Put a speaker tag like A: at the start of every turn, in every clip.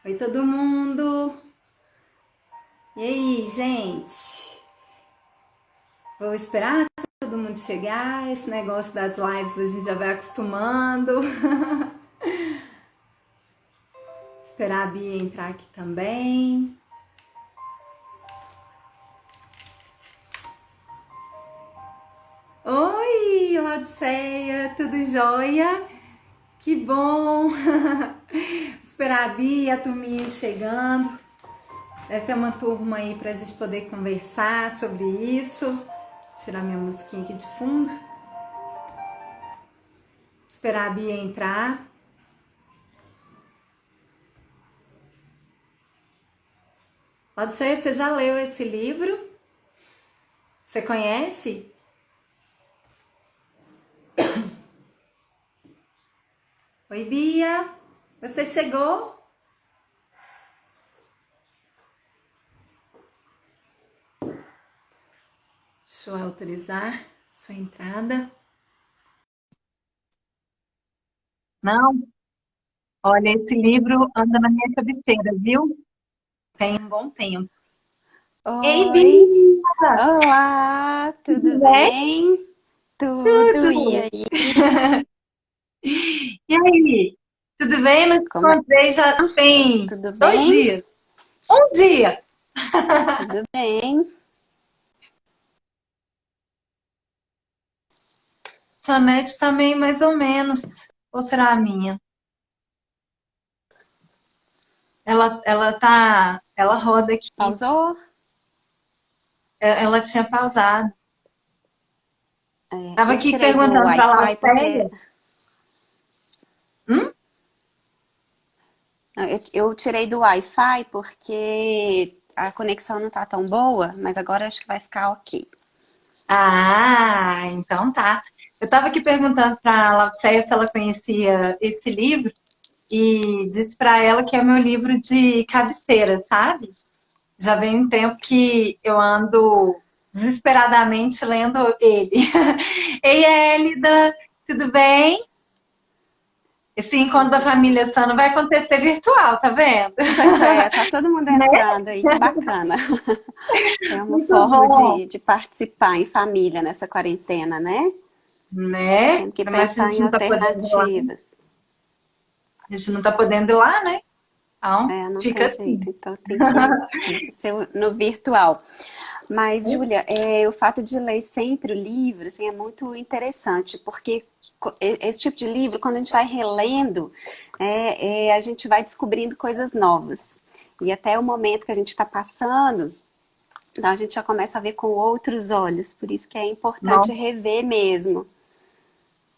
A: Oi, todo mundo! E aí, gente? Vou esperar todo mundo chegar. Esse negócio das lives a gente já vai acostumando. Esperar a Bia entrar aqui também. Oi, Laodiceia, tudo jóia? Que bom! Esperar a Bia e a turminha chegando. Deve ter uma turma aí pra gente poder conversar sobre isso. Vou tirar minha musiquinha aqui de fundo. Esperar a Bia entrar. Laodiceia, você já leu esse livro? Você conhece? Oi, Bia. Você chegou? Deixa eu autorizar sua entrada. Não, olha, esse livro anda na minha cabeceira, viu? Tem um bom tempo. Ei,
B: Oi,
A: Bia!
B: olá, tudo
A: Tudo bem?
B: bem? Tudo, e
A: Tudo!
B: aí?
A: E aí? Tudo bem? Não te
B: Como é?
A: encontrei já tem
B: Tudo
A: 2
B: bem?
A: dias. Um dia!
B: Tudo bem.
A: Sua net também, mais ou menos. Ou será a minha? Ela roda aqui.
B: Pausou?
A: Ela tinha pausado. Tava
B: Eu
A: aqui
B: tirei do
A: perguntando pra
B: Wi-Fi porque
A: Lauféia. Hum?
B: eu tirei do Wi-Fi porque a conexão não tá tão boa, mas agora acho que vai ficar ok.
A: Ah, então tá. Eu tava aqui perguntando pra Lauféia se ela conhecia esse livro e disse pra ela que é meu livro de cabeceira, sabe? Já vem um tempo que eu ando desesperadamente lendo ele. Ei, Hélida, tudo bem? Esse encontro da família Sano vai acontecer virtual, tá vendo?
B: Pois é, tá todo mundo
A: Né?
B: entrando aí, que bacana. É uma
A: Muito
B: forma
A: bom,
B: de participar em família nessa quarentena, né?
A: né?
B: Tendo que
A: Ainda mais se a
B: pensar
A: gente
B: em
A: não tá podendo ir lá.
B: alternativas.
A: A gente não tá podendo ir lá, né? Então,
B: É, não
A: fica
B: tem
A: assim.
B: jeito, então tem que ser no virtual. Mas, Júlia, o fato de ler sempre o livro, assim, é muito interessante, porque esse tipo de livro, quando a gente vai relendo, a gente vai descobrindo coisas novas. E até o momento que a gente está passando, então a gente já começa a ver com outros olhos, por isso que é importante
A: Não.
B: rever mesmo,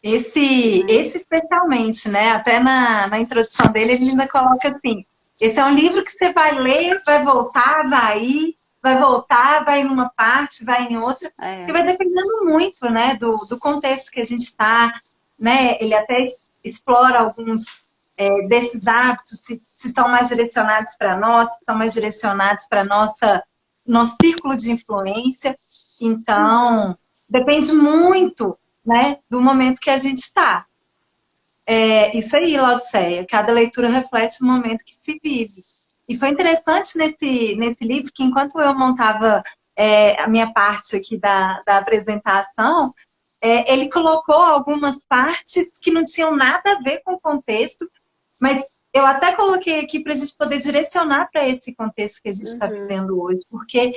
A: Esse
B: né?
A: especialmente, né? Até na introdução dele, ele ainda coloca assim: esse é um livro que você vai ler, vai voltar, vai ir, vai voltar, vai em uma parte, vai em outra, que
B: É,
A: vai dependendo muito, né, do contexto que a gente está, né? Ele até explora alguns desses hábitos, se são mais direcionados para nós, se são mais direcionados para nosso círculo de influência. Então, depende muito, né, do momento que a gente está. É isso aí, Laodiceia. Cada leitura reflete o momento que se vive. E foi interessante nesse livro que, enquanto eu montava a minha parte aqui da apresentação, ele colocou algumas partes que não tinham nada a ver com o contexto, mas eu até coloquei aqui para a gente poder direcionar para esse contexto que a gente está
B: uhum,
A: vivendo hoje, porque,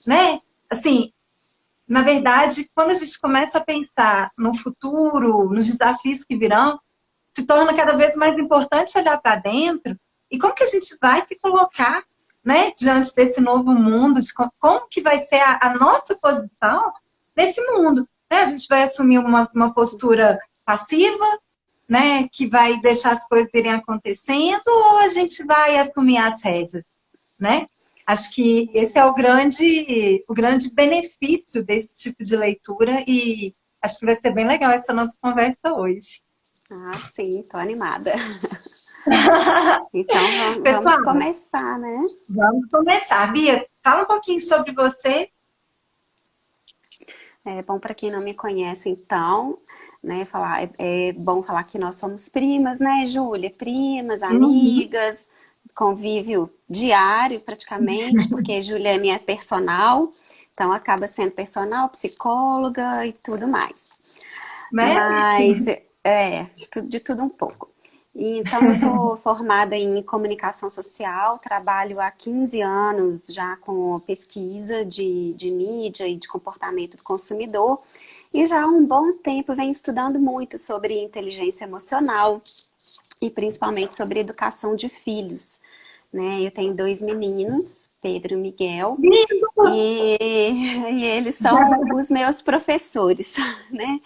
A: né, assim, na verdade, quando a gente começa a pensar no futuro, nos desafios que virão, se torna cada vez mais importante olhar para dentro e como que a gente vai se colocar, né, diante desse novo mundo, de como que vai ser a nossa posição nesse mundo. Né? A gente vai assumir uma postura passiva, né, que vai deixar as coisas irem acontecendo, ou a gente vai assumir as rédeas, né? Acho que esse é o grande benefício desse tipo de leitura e acho que vai ser bem legal essa nossa conversa hoje.
B: ah, sim, tô animada. Então vamos
A: Pessoal,
B: começar, né?
A: vamos começar. Bia, fala um pouquinho sobre você.
B: É bom para quem não me conhece, então, né, falar, é bom falar que nós somos primas, né, Júlia? Primas,
A: Uhum.
B: amigas, convívio diário, praticamente, porque a Júlia é minha personal, então acaba sendo personal, psicóloga e tudo mais.
A: Né?
B: Mas de tudo um pouco. E, então, eu sou formada em comunicação social, trabalho há 15 anos já com pesquisa de mídia e de comportamento do consumidor, e já há um bom tempo venho estudando muito sobre inteligência emocional e principalmente sobre educação de filhos. Né? Eu tenho 2 meninos, Pedro e Miguel, e, e eles são os meus professores, né?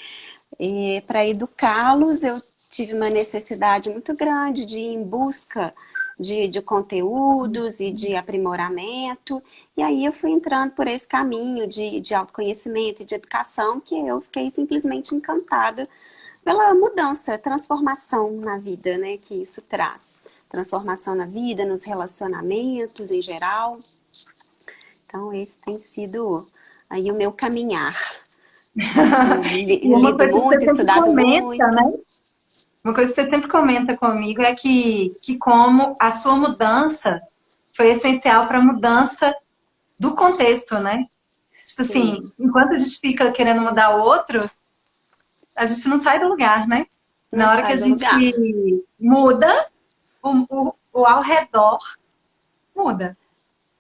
B: E para educá-los, eu tive uma necessidade muito grande de ir em busca de conteúdos e de aprimoramento. E aí eu fui entrando por esse caminho de autoconhecimento e de educação, que eu fiquei simplesmente encantada pela mudança, transformação na vida, né, que isso traz. Transformação na vida, nos relacionamentos em geral. Então, esse tem sido aí o meu caminhar.
A: E uma
B: Lido
A: coisa que você
B: muito,
A: sempre
B: estudado
A: comenta,
B: muito.
A: né? Uma coisa que você sempre comenta comigo é que como a sua mudança foi essencial para a mudança do contexto, né? Tipo assim,
B: Sim,
A: enquanto a gente fica querendo mudar o outro, a gente não sai do lugar, né?
B: não
A: Na hora que
B: sai
A: a
B: do lugar.
A: gente muda, o ao redor muda,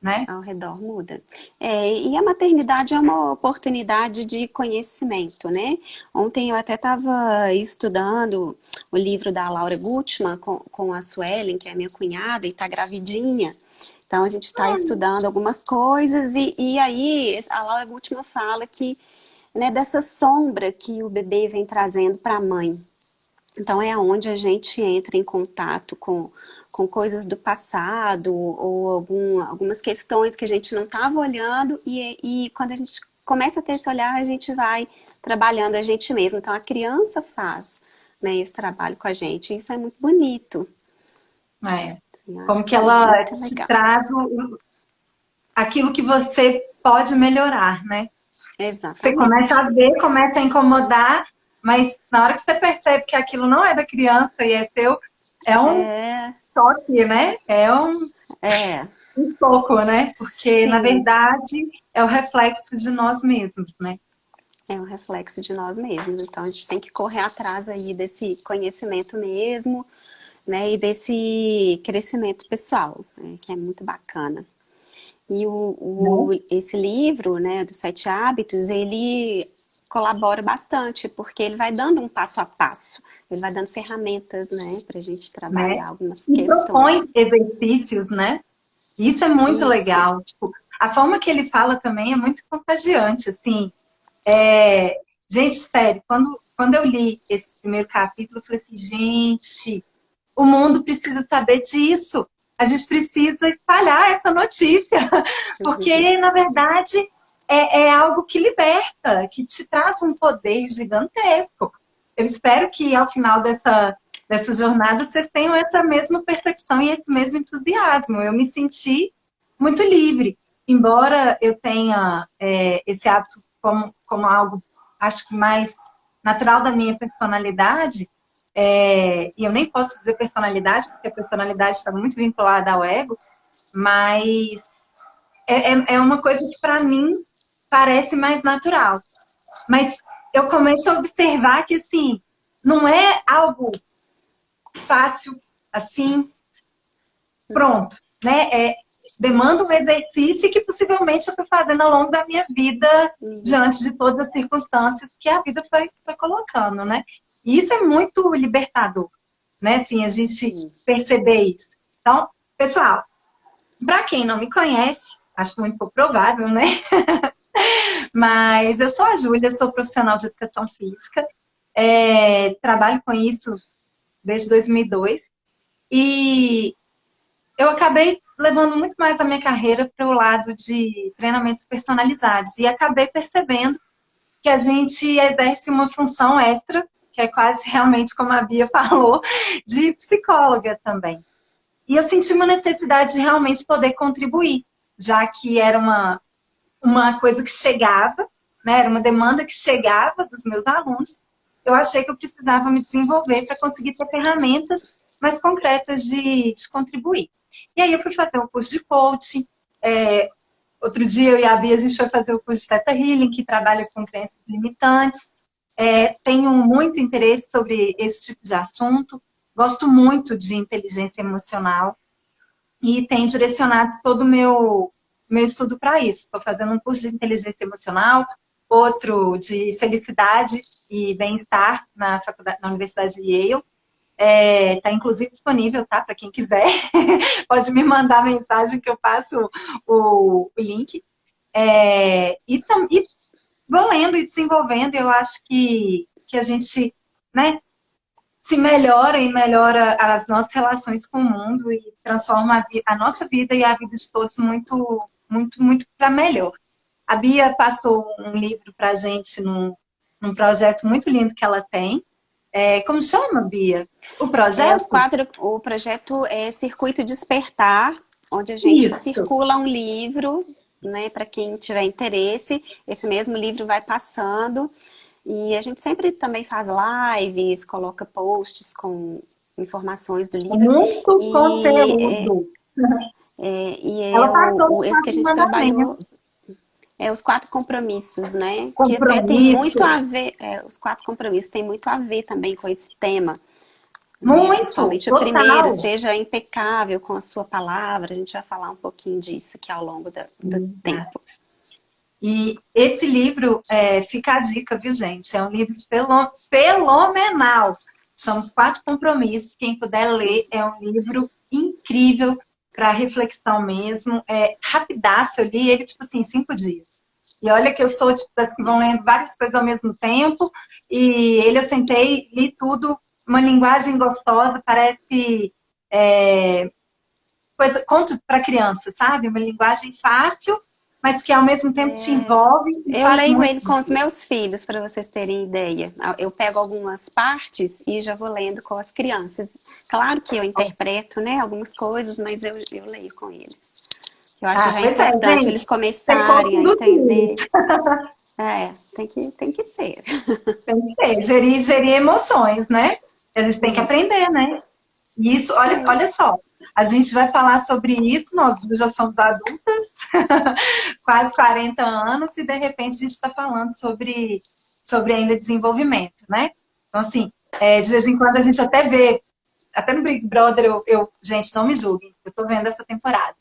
A: né?
B: Ao redor muda. E a maternidade é uma oportunidade de conhecimento, né? Ontem eu até estava estudando o livro da Laura Gutman com a Suelen, que é minha cunhada, e está gravidinha. Então a gente está estudando algumas coisas e aí a Laura Gutman fala que, né, dessa sombra que o bebê vem trazendo para a mãe. Então é onde a gente entra em contato com coisas do passado ou algumas questões que a gente não estava olhando e quando a gente começa a ter esse olhar, a gente vai trabalhando a gente mesmo. Então a criança faz, né, esse trabalho com a gente. E isso é muito bonito.
A: É.
B: Assim, eu
A: Como
B: acho
A: que
B: que é
A: ela
B: muito
A: te
B: legal.
A: traz aquilo que você pode melhorar, né? Você começa a
B: Exatamente.
A: ver, começa a incomodar, mas na hora que você percebe que aquilo não é da criança e é seu, é um
B: É,
A: choque, né? É
B: é,
A: um pouco, né? Porque, na
B: sim,
A: verdade, é o reflexo de nós mesmos, né?
B: é um reflexo de nós mesmos. Então a gente tem que correr atrás aí desse conhecimento mesmo, né, e desse crescimento pessoal, né, que é muito bacana. E esse livro, né, dos 7 hábitos, ele colabora bastante, porque ele vai dando um passo a passo, ele vai dando ferramentas, né, para a gente
A: Né?
B: trabalhar algumas
A: E propõe
B: questões.
A: exercícios, né? Isso é muito
B: Isso.
A: legal. Tipo, a forma que ele fala também é muito contagiante, assim. É... Gente, sério, quando eu li esse primeiro capítulo, eu falei assim, gente, o mundo precisa saber disso. A gente precisa espalhar essa notícia, porque, na verdade, é algo que liberta, que te traz um poder gigantesco. Eu espero que, ao final dessa jornada, vocês tenham essa mesma percepção e esse mesmo entusiasmo. Eu me senti muito livre. Embora eu tenha esse hábito como algo, acho que mais natural da minha personalidade, e eu nem posso dizer personalidade, porque a personalidade está muito vinculada ao ego, mas é uma coisa que para mim parece mais natural. Mas eu começo a observar que, assim, não é algo fácil, assim, pronto, né? Demanda um exercício que possivelmente eu estou fazendo ao longo da minha vida, diante de todas as circunstâncias que a vida foi colocando, né? E isso é muito libertador, né? Assim, a gente
B: Sim.
A: perceber isso. Então, pessoal, para quem não me conhece, acho muito pouco provável, né? Mas eu sou a Júlia, sou profissional de educação física, trabalho com isso desde 2002 e eu acabei levando muito mais a minha carreira para o lado de treinamentos personalizados e acabei percebendo que a gente exerce uma função extra, que é quase realmente como a Bia falou, de psicóloga também. E eu senti uma necessidade de realmente poder contribuir, já que era uma coisa que chegava, né, era uma demanda que chegava dos meus alunos, eu achei que eu precisava me desenvolver para conseguir ter ferramentas mais concretas de contribuir. E aí eu fui fazer um curso de coaching. Outro dia eu e a Bia, a gente foi fazer o curso de Theta Healing, que trabalha com crenças limitantes. Tenho muito interesse sobre esse tipo de assunto. Gosto muito de inteligência emocional. E tenho direcionado todo o meu estudo para isso. Estou fazendo um curso de inteligência emocional, outro de felicidade e bem-estar na Universidade de Yale. Está inclusive disponível, tá? Para quem quiser. Pode me mandar mensagem que eu passo o link. E vou lendo e desenvolvendo. Eu acho que a gente, né, se melhora e melhora as nossas relações com o mundo e transforma a nossa vida e a vida de todos muito, muito, muito para melhor. A Bia passou um livro para a gente num projeto muito lindo que ela tem. Como chama, Bia? O projeto?
B: O projeto é Circuito Despertar, onde a gente circula um livro, né, para quem tiver interesse. Esse mesmo livro vai passando. E a gente sempre também faz lives, coloca posts com informações do livro.
A: Muito conteúdo.
B: Esse que a gente trabalhou os 4 compromissos, né?
A: Compromisso.
B: Que até tem muito a ver, os 4 compromissos tem muito a ver também com esse tema.
A: Muito,
B: né? Principalmente
A: total.
B: O primeiro, seja impecável com a sua palavra. A gente vai falar um pouquinho disso aqui ao longo do tempo.
A: E esse livro, fica a dica, viu, gente? É um livro fenomenal. São os 4 compromissos. Quem puder ler, é um livro incrível para reflexão mesmo. Rapidaço, eu li ele, tipo assim, em 5 dias. E olha que eu sou tipo das que vão lendo várias coisas ao mesmo tempo. E ele eu sentei, li tudo, uma linguagem gostosa, parece conto para criança, sabe? Uma linguagem fácil, mas que ao mesmo tempo te envolve.
B: Eu leio ele com os meus filhos, para vocês terem ideia. Eu pego algumas partes e já vou lendo com as crianças. Claro que eu interpreto, né, algumas coisas, mas eu leio com eles. Eu acho já importante gente, eles começarem a entender. Tem que ser.
A: Tem que ser. Gerir emoções, né? A gente tem que aprender, né? E isso, olha só. A gente vai falar sobre isso, nós já somos adultas, quase 40 anos, e de repente a gente está falando sobre ainda desenvolvimento, né? Então, assim, de vez em quando a gente até vê, até no Big Brother, gente, não me julguem, eu tô vendo essa temporada.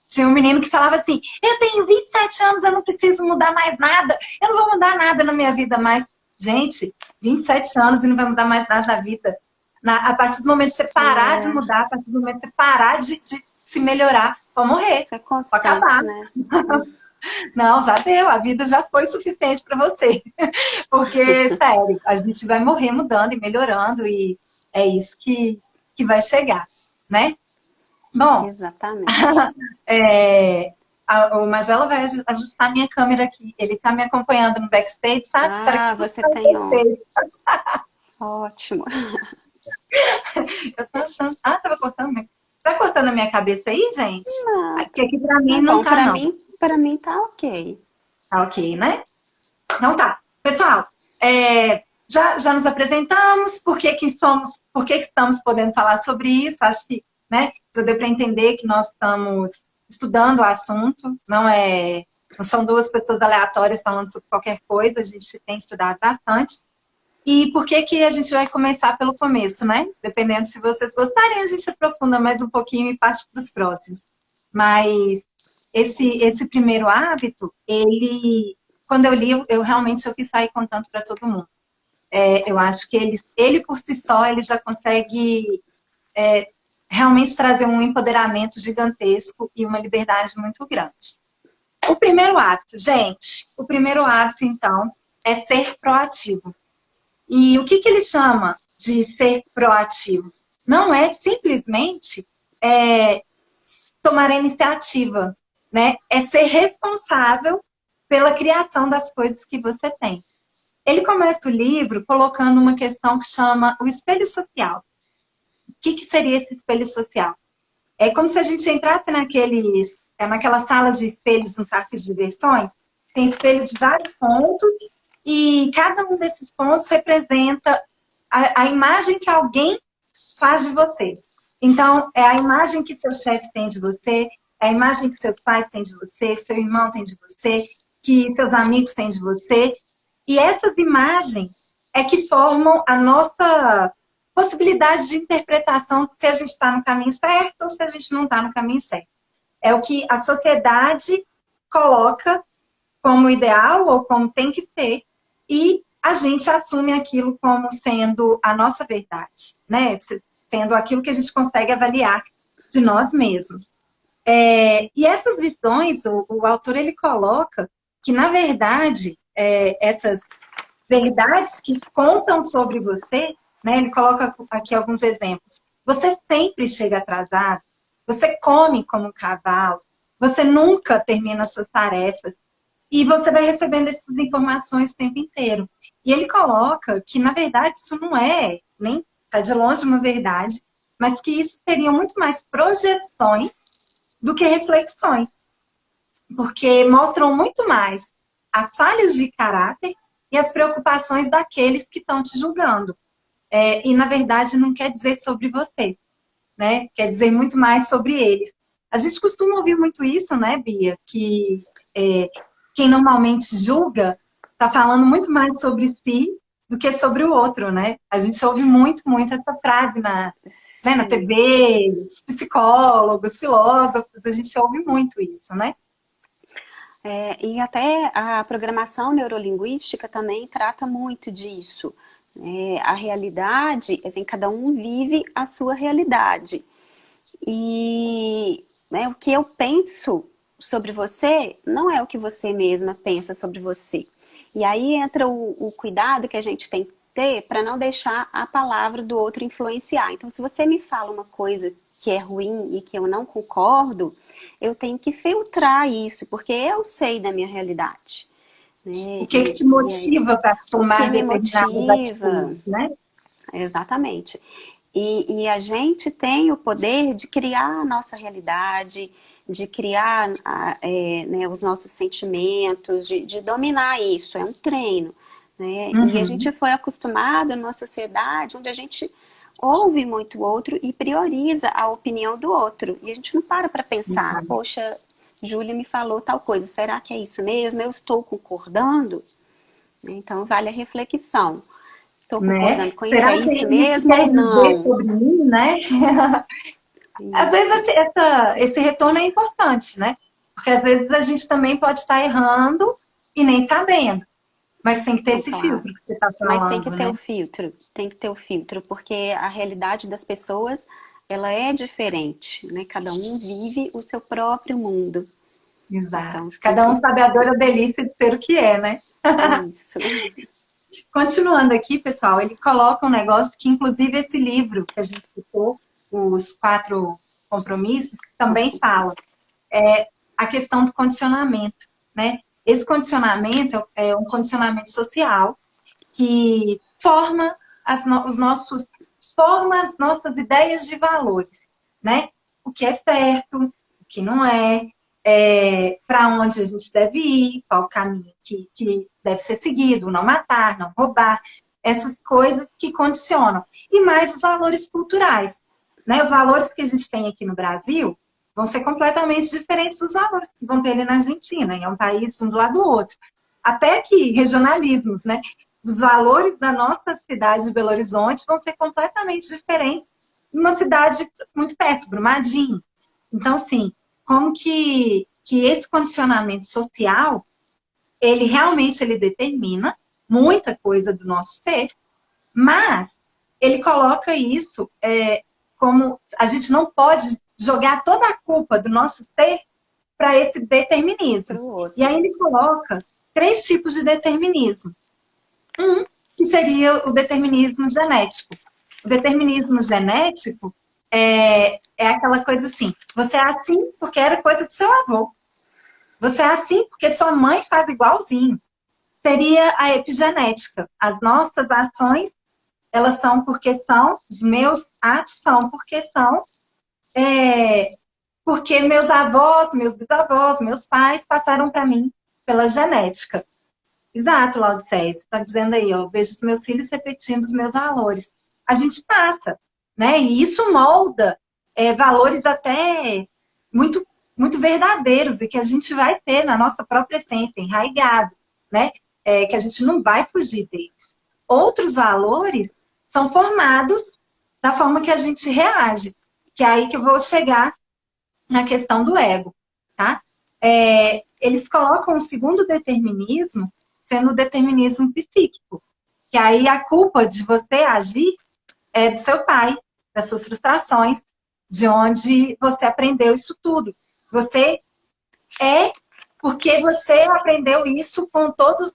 A: Tinha um menino que falava assim, eu tenho 27 anos, eu não preciso mudar mais nada, eu não vou mudar nada na minha vida mais. Gente, 27 anos e não vai mudar mais nada na vida. A partir do momento que você parar de mudar, a partir do momento que você parar de se melhorar, pode morrer,
B: isso é constante,
A: pode acabar.
B: Né?
A: Não, já deu, a vida já foi suficiente para você. Porque, sério, a gente vai morrer mudando e melhorando e é isso que vai chegar, né? Bom,
B: exatamente.
A: O Magela vai ajustar minha câmera aqui. Ele está me acompanhando no backstage, sabe?
B: Você tem um... Ótimo.
A: Eu tô achando... tava cortando. Tá cortando a minha cabeça aí, gente?
B: Não.
A: Aqui pra mim não tá, não.
B: Pra mim tá ok.
A: Tá ok, né? Então tá. Pessoal, já nos apresentamos. Por que estamos podendo falar sobre isso? Acho que, né, já deu para entender que nós estamos estudando o assunto. Não são 2 pessoas aleatórias falando sobre qualquer coisa. A gente tem estudado bastante. E por que a gente vai começar pelo começo, né? Dependendo se vocês gostarem, a gente aprofunda mais um pouquinho e parte para os próximos. Mas esse primeiro hábito, quando eu li, eu realmente quis sair contando para todo mundo. Eu acho que ele por si só, ele já consegue realmente trazer um empoderamento gigantesco e uma liberdade muito grande. O primeiro hábito, gente, então, é ser proativo. E o que ele chama de ser proativo? Não é simplesmente tomar a iniciativa, né? É ser responsável pela criação das coisas que você tem. Ele começa o livro colocando uma questão que chama o espelho social. O que seria esse espelho social? É como se a gente entrasse naquelas salas de espelhos no parque de diversões, tem espelho de vários pontos, e cada um desses pontos representa a imagem que alguém faz de você. Então, é a imagem que seu chefe tem de você, é a imagem que seus pais têm de você, seu irmão tem de você, que seus amigos têm de você. E essas imagens é que formam a nossa possibilidade de interpretação de se a gente está no caminho certo ou se a gente não está no caminho certo. É o que a sociedade coloca como ideal ou como tem que ser, e a gente assume aquilo como sendo a nossa verdade, né? Sendo aquilo que a gente consegue avaliar de nós mesmos. E essas visões, o autor ele coloca que, na verdade, essas verdades que contam sobre você, né? Ele coloca aqui alguns exemplos. Você sempre chega atrasado, você come como um cavalo, você nunca termina suas tarefas, e você vai recebendo essas informações o tempo inteiro. E ele coloca que, na verdade, isso não é, nem está de longe uma verdade, mas que isso seriam muito mais projeções do que reflexões. Porque mostram muito mais as falhas de caráter e as preocupações daqueles que estão te julgando. E, na verdade, não quer dizer sobre você, né? Quer dizer muito mais sobre eles. A gente costuma ouvir muito isso, né, Bia? Que quem normalmente julga está falando muito mais sobre si do que sobre o outro, né? A gente ouve muito, muito essa frase né, na TV, os psicólogos, filósofos, a gente ouve muito isso, né?
B: E até a programação neurolinguística também trata muito disso. A realidade, assim, cada um vive a sua realidade. E o que eu penso sobre você não é o que você mesma pensa sobre você. E aí entra o cuidado que a gente tem que ter para não deixar a palavra do outro influenciar. Então, se você me fala uma coisa que é ruim e que eu não concordo, eu tenho que filtrar isso, porque eu sei da minha realidade. Né?
A: O que te motiva para tomar determinadas
B: motiva,
A: atitudes, né?
B: Exatamente. E a gente tem o poder de criar a nossa realidade, de criar os nossos sentimentos, de dominar isso, é um treino. Né?
A: Uhum.
B: E a gente foi acostumado numa sociedade onde a gente ouve muito o outro e prioriza a opinião do outro. E a gente não para pensar, poxa, Júlia me falou tal coisa, será que é isso mesmo? Eu estou concordando? Então vale a reflexão. Estou concordando com isso, é isso mesmo ou não?
A: Sobre mim, né? Às vezes esse retorno é importante, né? Porque às vezes a gente também pode estar errando e nem sabendo. Mas tem que ter esse filtro que você está falando.
B: Mas tem que ter
A: né?
B: o filtro, tem que ter o filtro, porque a realidade das pessoas, ela é diferente, né? Cada um vive o seu próprio mundo.
A: Exato.
B: Então,
A: cada um sabe a dor e a delícia de ser o que é, né?
B: Isso.
A: Continuando aqui, pessoal, ele coloca um negócio que, inclusive, esse livro que a gente citou, Os 4 Compromissos, também fala. A questão do condicionamento, né? Esse condicionamento é um condicionamento social que forma as nossas ideias de valores, né? O que é certo, o que não para onde a gente deve ir, qual o caminho que deve ser seguido, não matar, não roubar, essas coisas que condicionam. E mais os valores culturais, né? Os valores que a gente tem aqui no Brasil vão ser completamente diferentes dos valores que vão ter ali na Argentina, e é um país um do lado do outro. Até que regionalismos, né? Os valores da nossa cidade de Belo Horizonte vão ser completamente diferentes numa cidade muito perto, Brumadinho. Então, assim, como que esse condicionamento social, ele realmente determina muita coisa do nosso ser, mas ele coloca isso como a gente não pode jogar toda a culpa do nosso ser para esse determinismo. E aí ele coloca 3 tipos de determinismo. Um, que seria o determinismo genético. O determinismo genético é aquela coisa assim, você é assim porque era coisa do seu avô. Você é assim porque sua mãe faz igualzinho. Seria a epigenética. As nossas ações, elas são porque são, os meus atos são porque são, porque meus avós, meus bisavós, meus pais passaram para mim pela genética. Exato, Laudicéia, você está dizendo aí, ó, vejo os meus filhos repetindo os meus valores. A gente passa, né? E isso molda valores até muito, muito verdadeiros e que a gente vai ter na nossa própria essência, enraigado, né? Que a gente não vai fugir deles. Outros valores são formados da forma que a gente reage, que é aí que eu vou chegar na questão do ego, tá? Eles colocam o segundo determinismo sendo o determinismo psíquico, que aí a culpa de você agir é do seu pai, das suas frustrações, de onde você aprendeu isso tudo. Você é porque você aprendeu isso com todos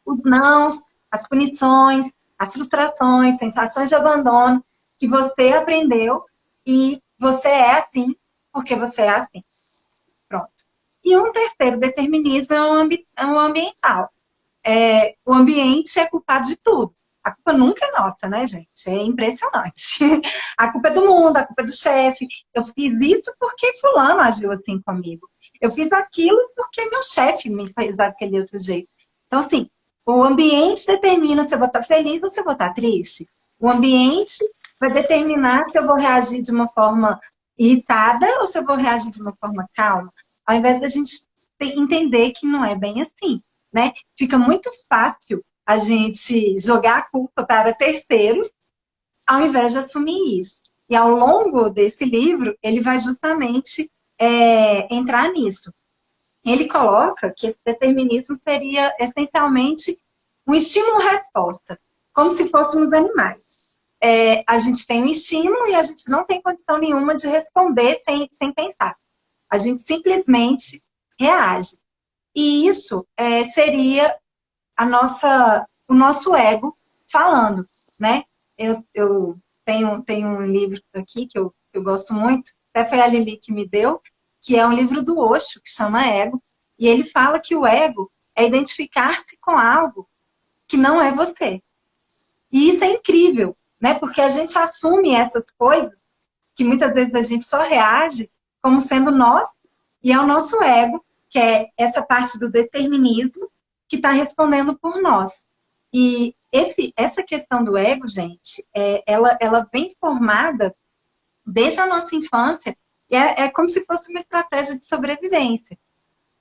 A: os nãos, as punições, as frustrações, sensações de abandono que você aprendeu e você é assim porque você é assim. Pronto. E um terceiro determinismo é o ambiental. O ambiente é culpado de tudo. A culpa nunca é nossa, né, gente? É impressionante. A culpa é do mundo, a culpa é do chefe. Eu fiz isso porque fulano agiu assim comigo. Eu fiz aquilo porque meu chefe me fez daquele outro jeito. Então, assim, o ambiente determina se eu vou estar feliz ou se eu vou estar triste. O ambiente vai determinar se eu vou reagir de uma forma irritada ou se eu vou reagir de uma forma calma. Ao invés da gente entender que não é bem assim, né? Fica muito fácil a gente jogar a culpa para terceiros, ao invés de assumir isso. E ao longo desse livro, ele vai justamente entrar nisso. Ele coloca que esse determinismo seria essencialmente um estímulo-resposta, como se fôssemos animais. A gente tem um estímulo e a gente não tem condição nenhuma de responder sem pensar. A gente simplesmente reage. E isso seria o nosso ego falando, né? Eu tenho um livro aqui que eu gosto muito, até foi a Lili que me deu, que é um livro do Osho, que chama Ego, e ele fala que o ego é identificar-se com algo que não é você. E isso é incrível, né? Porque a gente assume essas coisas, que muitas vezes a gente só reage como sendo nós, e é o nosso ego, que é essa parte do determinismo, que está respondendo por nós. E essa questão do ego, gente, ela vem formada desde a nossa infância, e é como se fosse uma estratégia de sobrevivência.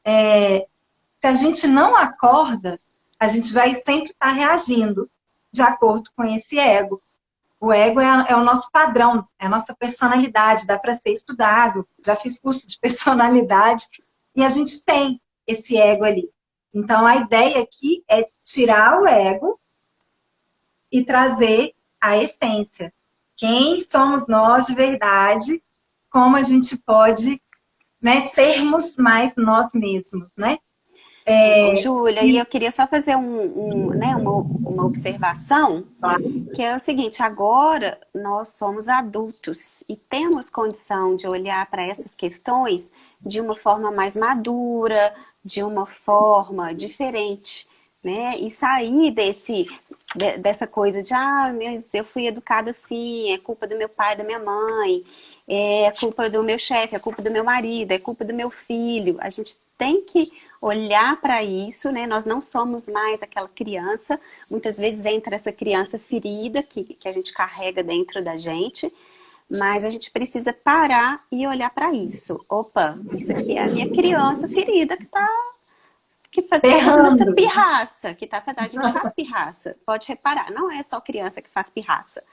A: Se a gente não acorda, a gente vai sempre estar reagindo de acordo com esse ego. O ego é o nosso padrão, é a nossa personalidade, dá para ser estudado. Já fiz curso de personalidade e a gente tem esse ego ali. Então, a ideia aqui é tirar o ego e trazer a essência. Quem somos nós de verdade, como a gente pode, né, sermos mais nós mesmos, né?
B: Júlia, e eu queria só fazer né, uma observação, que é o seguinte: agora nós somos adultos e temos condição de olhar para essas questões de uma forma mais madura, de uma forma diferente, né? E sair dessa coisa de, mas eu fui educada assim, é culpa do meu pai, da minha mãe, é culpa do meu chefe, é culpa do meu marido, é culpa do meu filho. A gente tem que olhar para isso, né? Nós não somos mais aquela criança. Muitas vezes entra essa criança ferida que a gente carrega dentro da gente, mas a gente precisa parar e olhar para isso. Opa, isso aqui é a minha criança ferida que tá fazendo essa pirraça, a gente faz pirraça. Pode reparar, não é só criança que faz pirraça.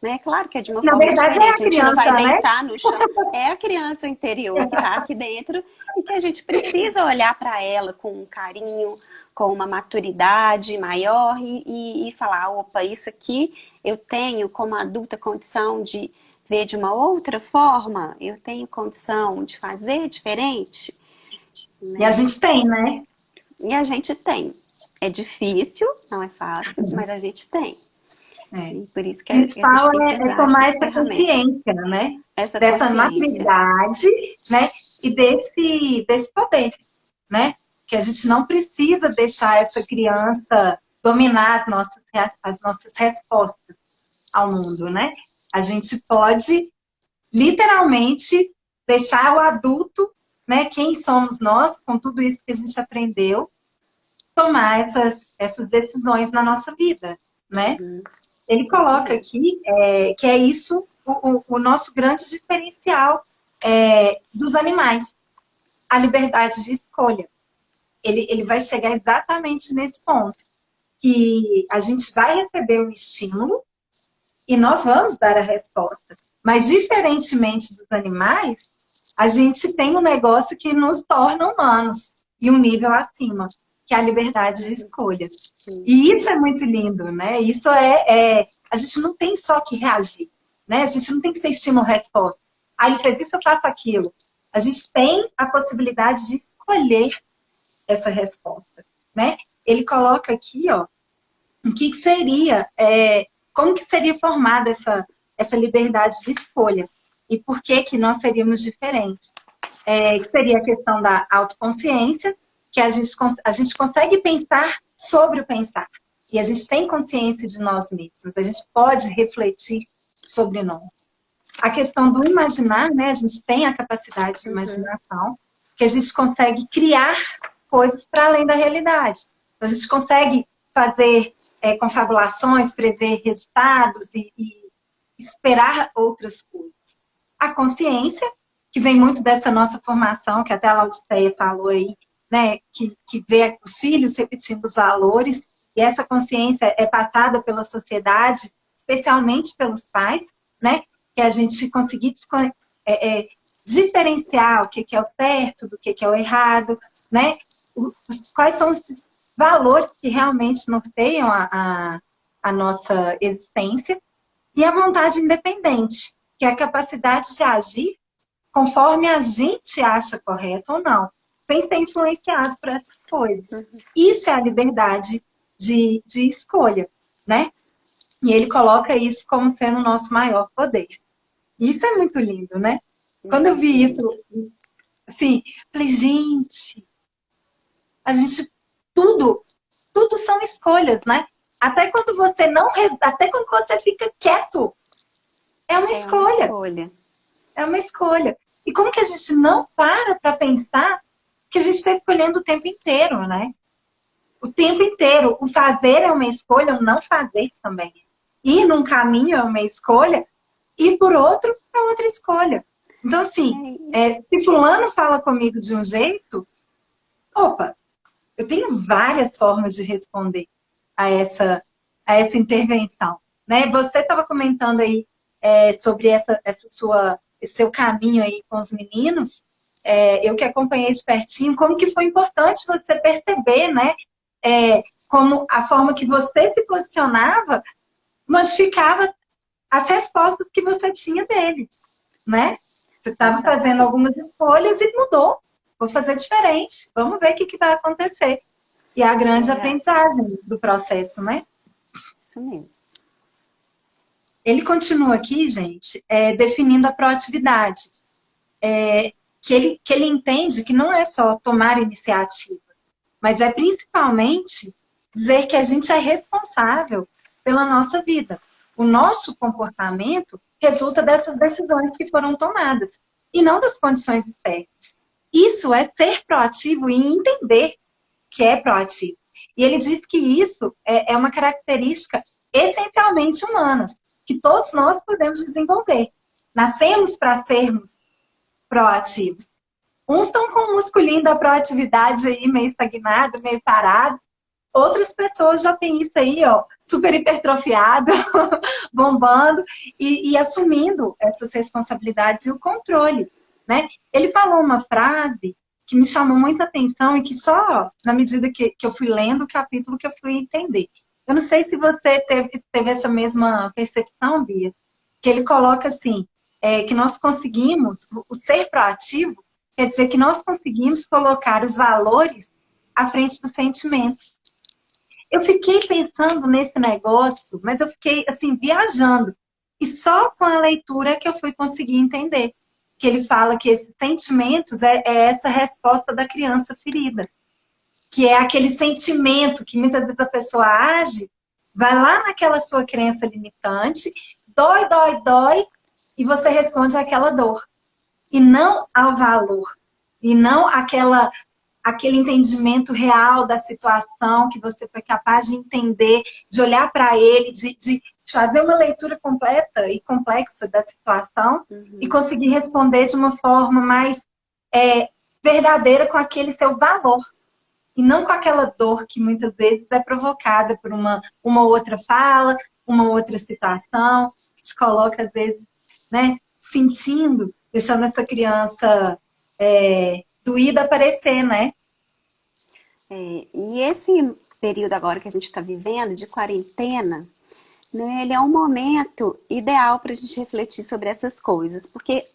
B: Né? Claro que é de uma forma diferente, a gente não vai deitar no chão. É a criança interior que está aqui dentro e que a gente precisa olhar para ela com um carinho, com uma maturidade maior e falar, opa, isso aqui eu tenho como adulta condição de ver de uma outra forma, eu tenho condição de fazer diferente. Né?
A: E a gente tem, né?
B: E a gente tem. É difícil, não é fácil, mas a gente tem. E por isso que a gente
A: tem tomar essa consciência, né? Dessa maturidade, né? E desse poder, né? Que a gente não precisa deixar essa criança dominar as nossas respostas ao mundo, né? A gente pode, literalmente, deixar o adulto, né? Quem somos nós, com tudo isso que a gente aprendeu, tomar essas decisões na nossa vida, né? Ele coloca aqui que é isso o nosso grande diferencial dos animais, a liberdade de escolha. Ele vai chegar exatamente nesse ponto, que a gente vai receber um estímulo e nós vamos dar a resposta. Mas, diferentemente dos animais, a gente tem um negócio que nos torna humanos e um nível acima, que é a liberdade de escolha. E isso é muito lindo, né? Isso a gente não tem só que reagir, né? A gente não tem que ser estímulo-resposta. Ah, ele fez isso, eu faço aquilo. A gente tem a possibilidade de escolher essa resposta, né? Ele coloca aqui, ó, o que seria, como que seria formada essa liberdade de escolha e por que nós seríamos diferentes. Que seria a questão da autoconsciência, que a gente consegue pensar sobre o pensar. E a gente tem consciência de nós mesmos, a gente pode refletir sobre nós. A questão do imaginar, né? A gente tem a capacidade de imaginação, que a gente consegue criar coisas para além da realidade. Então, a gente consegue fazer confabulações, prever resultados e esperar outras coisas. A consciência, que vem muito dessa nossa formação, que até a Laodiceia falou aí, né, que vê os filhos repetindo os valores, e essa consciência é passada pela sociedade, especialmente pelos pais, né, que a gente conseguir diferenciar o que é o certo do que é o errado, né, quais são esses valores que realmente norteiam a nossa existência, e a vontade independente, que é a capacidade de agir conforme a gente acha correto ou não, sem ser influenciado por essas coisas. Isso é a liberdade de escolha, né? E ele coloca isso como sendo o nosso maior poder. Isso é muito lindo, né? Quando eu vi isso, assim, falei, gente, tudo são escolhas, né? Até quando você fica quieto, é uma escolha. É uma escolha. E como que a gente não para pensar que a gente está escolhendo o tempo inteiro, né? O tempo inteiro. O fazer é uma escolha, o não fazer também. Ir num caminho é uma escolha, e por outro é outra escolha. Então, assim, se fulano fala comigo de um jeito, opa, eu tenho várias formas de responder a essa intervenção, né? Você estava comentando aí sobre esse seu caminho aí com os meninos, eu que acompanhei de pertinho, como que foi importante você perceber, né? Como a forma que você se posicionava modificava as respostas que você tinha deles, né? Você estava fazendo algumas escolhas e mudou. Vou fazer diferente. Vamos ver o que vai acontecer. E a grande aprendizagem do processo, né?
B: Isso mesmo.
A: Ele continua aqui, gente, definindo a proatividade. Que ele entende que não é só tomar iniciativa, mas é principalmente dizer que a gente é responsável pela nossa vida. O nosso comportamento resulta dessas decisões que foram tomadas, e não das condições externas. Isso é ser proativo e entender que é proativo. E ele diz que isso é uma característica essencialmente humana, que todos nós podemos desenvolver. Nascemos para sermos proativos. Uns estão com o musculinho da proatividade aí meio estagnado, meio parado. Outras pessoas já têm isso aí, ó, super hipertrofiado, bombando e assumindo essas responsabilidades e o controle, né? Ele falou uma frase que me chamou muita atenção e que só na medida que eu fui lendo o capítulo que eu fui entender. Eu não sei se você teve essa mesma percepção, Bia, que ele coloca assim, que nós conseguimos, o ser proativo quer dizer que nós conseguimos colocar os valores à frente dos sentimentos. Eu fiquei pensando nesse negócio, mas eu fiquei, assim, viajando. E só com a leitura que eu fui conseguir entender. Que ele fala que esses sentimentos é essa resposta da criança ferida. Que é aquele sentimento que muitas vezes a pessoa age, vai lá naquela sua crença limitante, dói, dói, dói, e você responde àquela dor. E não ao valor. E não aquele entendimento real da situação, que você foi capaz de entender, de olhar para ele, de fazer uma leitura completa e complexa da situação e conseguir responder de uma forma mais verdadeira com aquele seu valor. E não com aquela dor que muitas vezes é provocada por uma outra fala, uma outra situação, que te coloca, às vezes, né, sentindo, deixando essa criança doída aparecer, né?
B: E esse período agora que a gente está vivendo, de quarentena, né, ele é um momento ideal para a gente refletir sobre essas coisas, porque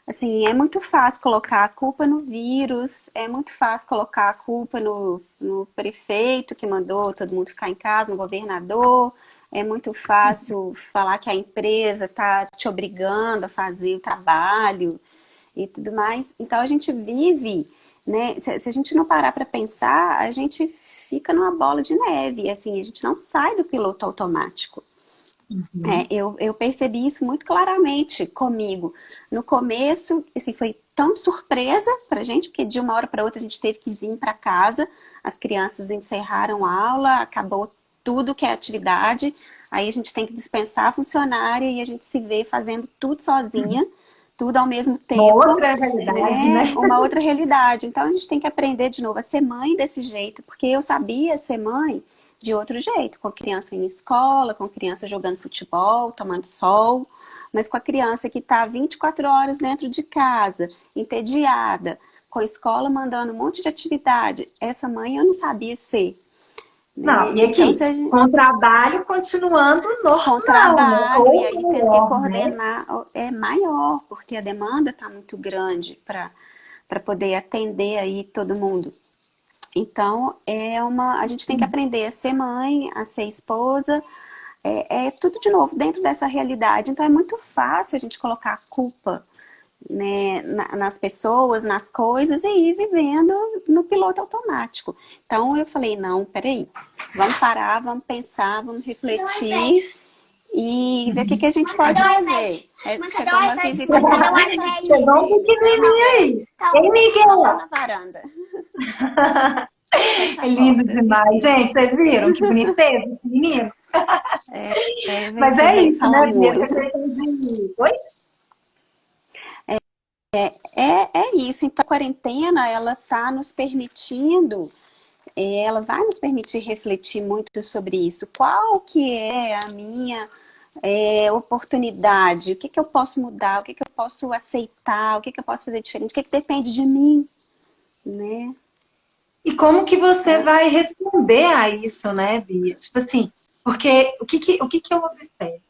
B: assim, é muito fácil colocar a culpa no vírus, é muito fácil colocar a culpa no prefeito que mandou todo mundo ficar em casa, no governador, é muito fácil falar que a empresa está te obrigando a fazer o trabalho e tudo mais. Então a gente vive, né? Se a gente não parar para pensar, a gente fica numa bola de neve, assim, a gente não sai do piloto automático. Eu percebi isso muito claramente comigo. No começo, assim, foi tão surpresa pra gente, porque de uma hora para outra a gente teve que vir para casa, as crianças encerraram a aula, acabou tudo que é atividade, aí a gente tem que dispensar a funcionária e a gente se vê fazendo tudo sozinha, tudo ao mesmo tempo.
A: Uma outra realidade, né?
B: Uma outra realidade. Então a gente tem que aprender de novo a ser mãe desse jeito, porque eu sabia ser mãe de outro jeito, com criança em escola, com criança jogando futebol, tomando sol, mas com a criança que está 24 horas dentro de casa, entediada, com a escola mandando um monte de atividade. Essa mãe eu não sabia ser.
A: Não, e aqui, então, com o trabalho continuando normal.
B: Com o trabalho, né? E aí tendo que coordenar, né? É maior, porque a demanda está muito grande para poder atender aí todo mundo. Então, a gente tem que aprender a ser mãe, a ser esposa, tudo de novo dentro dessa realidade. Então, é muito fácil a gente colocar a culpa, né, nas pessoas, nas coisas e ir vivendo no piloto automático. Então, eu falei, não, peraí, vamos parar, vamos pensar, vamos refletir e ver o que a gente pode fazer. Chegou uma visita aqui.
A: Chegou um pequenininho aí. Ei, Miguel!
B: Na varanda.
A: É lindo demais. Gente, vocês viram que bonito teve esse menino? Mas é isso, né, Bia? Oi?
B: É isso. Então, a quarentena, ela tá nos permitindo, ela vai nos permitir refletir muito sobre isso. Qual que é a minha oportunidade? O que eu posso mudar? O que eu posso aceitar? O que eu posso fazer diferente? O que depende de mim? Né?
A: E como que você vai responder a isso, né, Bia? Tipo assim, porque o que eu observo?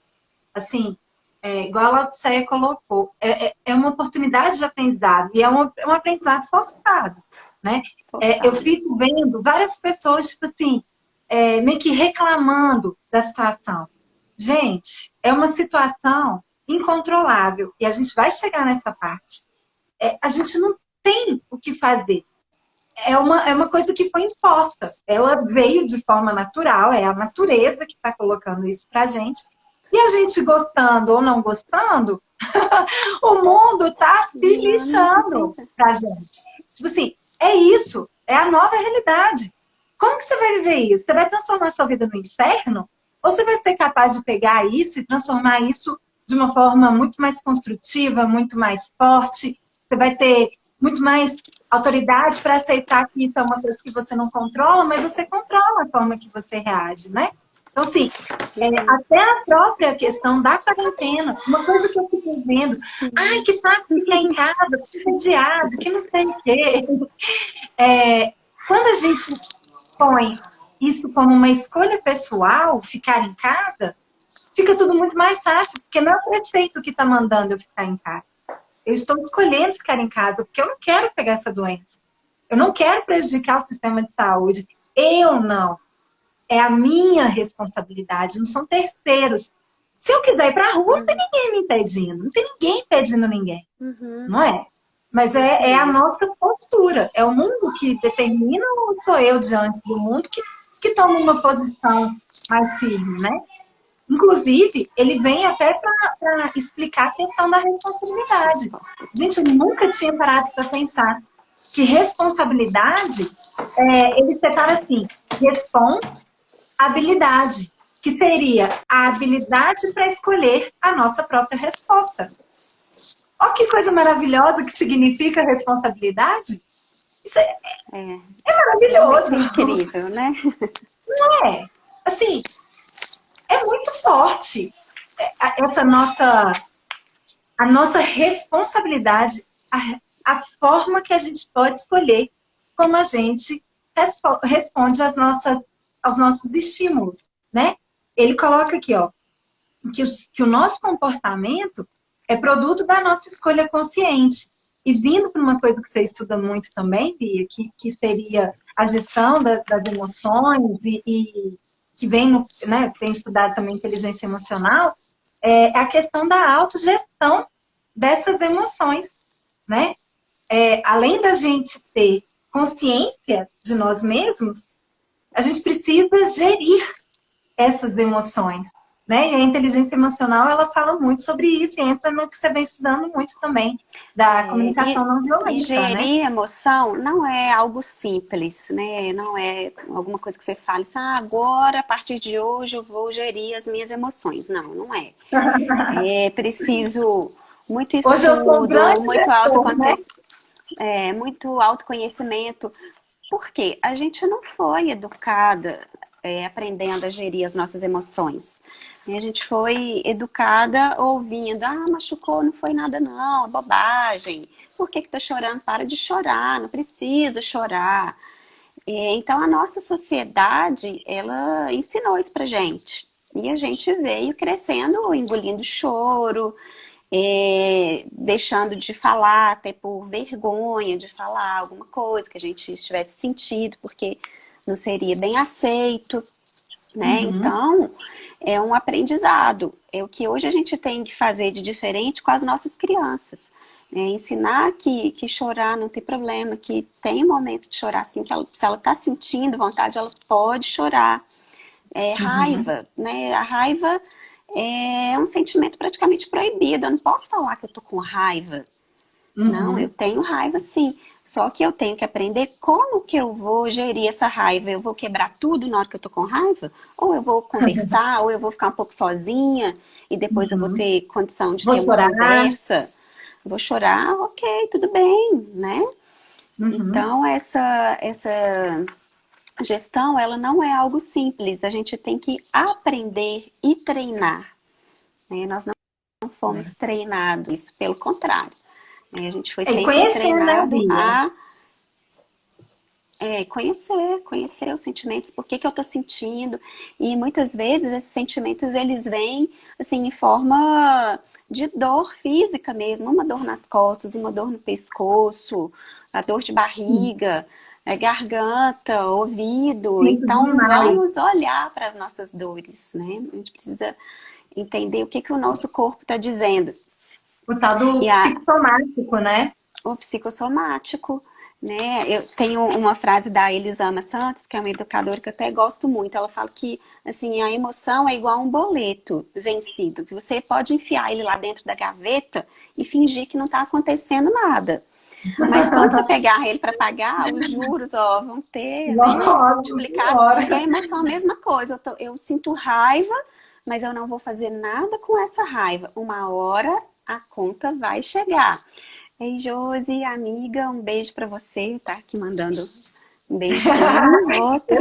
A: Assim, igual a Laodiceia colocou, é uma oportunidade de aprendizado, e é um aprendizado forçado, né? Eu fico vendo várias pessoas, tipo assim, meio que reclamando da situação. Gente, é uma situação incontrolável, e a gente vai chegar nessa parte. A gente não tem o que fazer. É uma coisa que foi imposta. Ela veio de forma natural, é a natureza que está colocando isso pra gente. E a gente gostando ou não gostando, o mundo tá se lixando pra gente. Tipo assim, é isso, é a nova realidade. Como que você vai viver isso? Você vai transformar sua vida no inferno? Ou você vai ser capaz de pegar isso e transformar isso de uma forma muito mais construtiva, muito mais forte? Você vai ter muito mais autoridade para aceitar que isso é uma coisa que você não controla, mas você controla a forma que você reage, né? Então, assim, até a própria questão da quarentena, uma coisa que eu fico vendo, ai, que saco ficar em casa, que entediado, que não sei o quê. Quando a gente põe isso como uma escolha pessoal, ficar em casa, fica tudo muito mais fácil, porque não é o prefeito que está mandando eu ficar em casa. Eu estou escolhendo ficar em casa, porque eu não quero pegar essa doença. Eu não quero prejudicar o sistema de saúde. Eu não. É a minha responsabilidade, não são terceiros. Se eu quiser ir para a rua, não tem ninguém me impedindo. Não tem ninguém impedindo ninguém. Não é? Mas é a nossa postura. É o mundo que determina ou sou eu diante do mundo que toma uma posição mais firme, né? Inclusive, ele vem até para explicar a questão da responsabilidade. Gente, eu nunca tinha parado para pensar. que responsabilidade, ele separa assim, responde, habilidade, que seria a habilidade para escolher a nossa própria resposta. Olha que coisa maravilhosa que significa responsabilidade. Isso é maravilhoso.
B: É incrível, né?
A: Não é? Assim, é muito forte a nossa responsabilidade, a forma que a gente pode escolher como a gente responde aos nossos estímulos, né? Ele coloca aqui, ó, que o nosso comportamento é produto da nossa escolha consciente. E vindo para uma coisa que você estuda muito também, Bia, que seria a gestão das emoções e que vem, né, tem estudado também inteligência emocional, é a questão da autogestão dessas emoções, né? Além da gente ter consciência de nós mesmos, a gente precisa gerir essas emoções, né? E a inteligência emocional, ela fala muito sobre isso e entra no que você vem estudando muito também, da comunicação não
B: E
A: violenta, né?
B: gerir emoção não é algo simples, né? Não é alguma coisa que você fala assim, agora, a partir de hoje, eu vou gerir as minhas emoções. Não, não é. É preciso muito
A: Hoje eu sou um
B: estudo,
A: grande gestor, né?
B: muito autoconhecimento. Porque a gente não foi educada aprendendo a gerir as nossas emoções. A gente foi educada ouvindo, machucou, não foi nada não, é bobagem. Por que tá chorando? Para de chorar, não precisa chorar. Então a nossa sociedade, ela ensinou isso pra gente. E a gente veio crescendo, engolindo choro, deixando de falar, até por vergonha de falar alguma coisa que a gente estivesse sentido, porque não seria bem aceito, né? Então, é um aprendizado. É o que hoje a gente tem que fazer de diferente com as nossas crianças. Ensinar que chorar não tem problema, que tem momento de chorar, assim, que se ela está sentindo vontade, ela pode chorar. Raiva, né? A raiva é um sentimento praticamente proibido. Eu não posso falar que eu tô com raiva. Não, eu tenho raiva sim. Só que eu tenho que aprender como que eu vou gerir essa raiva. Eu vou quebrar tudo na hora que eu tô com raiva? Ou eu vou conversar, ou eu vou ficar um pouco sozinha e depois eu vou ter condição de
A: Vou
B: ter uma
A: chorar.
B: conversa. Vou chorar, ok, tudo bem, né? Então, essa gestão, ela não é algo simples. A gente tem que aprender e treinar, né? Nós não fomos treinados, pelo contrário. A gente foi
A: E
B: sempre
A: conhecer, né,
B: treinado
A: Bia?
B: a conhecer os sentimentos, por que eu tô sentindo. E muitas vezes esses sentimentos, eles vêm, assim, em forma de dor física mesmo. Uma dor nas costas, uma dor no pescoço, a dor de barriga, garganta, ouvido.
A: Sinto
B: Então,
A: demais.
B: vamos olhar para as nossas dores, né? A gente precisa entender o que o nosso corpo está dizendo.
A: O tal do
B: E
A: psicossomático, né?
B: o psicossomático, né? Eu tenho uma frase da Elisama Santos, que é uma educadora que eu até gosto muito. Ela fala que, assim, a emoção é igual a um boleto vencido, que você pode enfiar ele lá dentro da gaveta e fingir que não está acontecendo nada. Mas quando você pegar ele para pagar, os juros, vão ter, né, se multiplicado. E a emoção é a mesma coisa. Eu sinto raiva, mas eu não vou fazer nada com essa raiva. Uma hora a conta vai chegar. Ei, Josi, amiga, um beijo para você. Tá aqui mandando um beijo para mim, outro.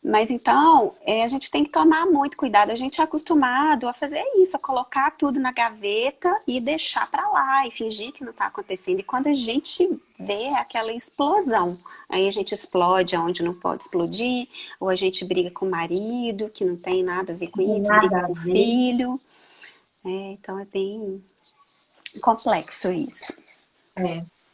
B: Mas então, a gente tem que tomar muito cuidado. A gente é acostumado a fazer isso, a colocar tudo na gaveta e deixar para lá e fingir que não está acontecendo. E quando a gente vê aquela explosão, aí a gente explode onde não pode explodir, ou a gente briga com o marido, que não tem nada a ver com isso, briga com o filho. Então é bem complexo isso.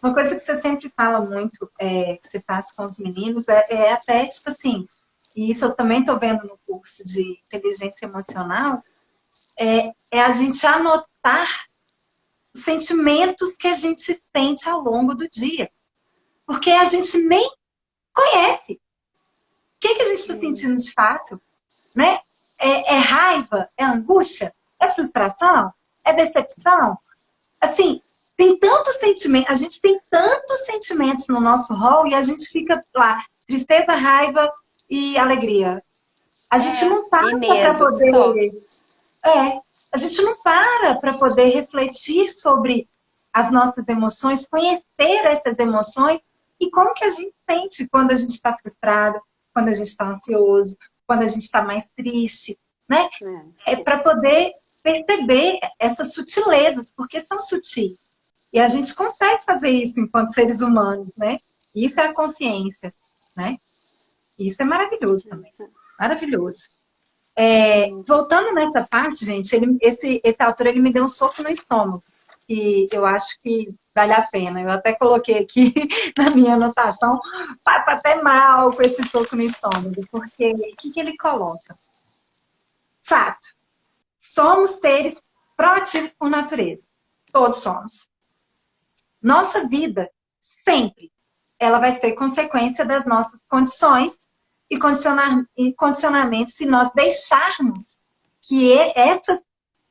A: Uma coisa que você sempre fala muito, que você faz com os meninos, é até, tipo assim, e isso eu também estou vendo no curso de inteligência emocional, é a gente anotar os sentimentos que a gente sente ao longo do dia. Porque a gente nem conhece. O que a gente está sentindo de fato? Né? É raiva? É angústia? É frustração? É decepção? Assim, Tem tantos sentimentos, a gente tem tantos sentimentos no nosso rol e a gente fica lá, tristeza, raiva e alegria. A gente não para
B: E
A: para
B: medo, só.
A: poder. A gente não para poder refletir sobre as nossas emoções, conhecer essas emoções e como que a gente sente quando a gente está frustrado, quando a gente está ansioso, quando a gente está mais triste, né? É para poder perceber essas sutilezas, porque são sutis. E a gente consegue fazer isso enquanto seres humanos, né? Isso é a consciência, né? Isso é maravilhoso também. Maravilhoso. Voltando nessa parte, gente, esse autor ele me deu um soco no estômago. E eu acho que vale a pena. Eu até coloquei aqui na minha anotação, passa até mal com esse soco no estômago, porque o que ele coloca? Fato. Somos seres proativos por natureza. Todos somos. Nossa vida, sempre, ela vai ser consequência das nossas condições e condicionamentos se nós deixarmos que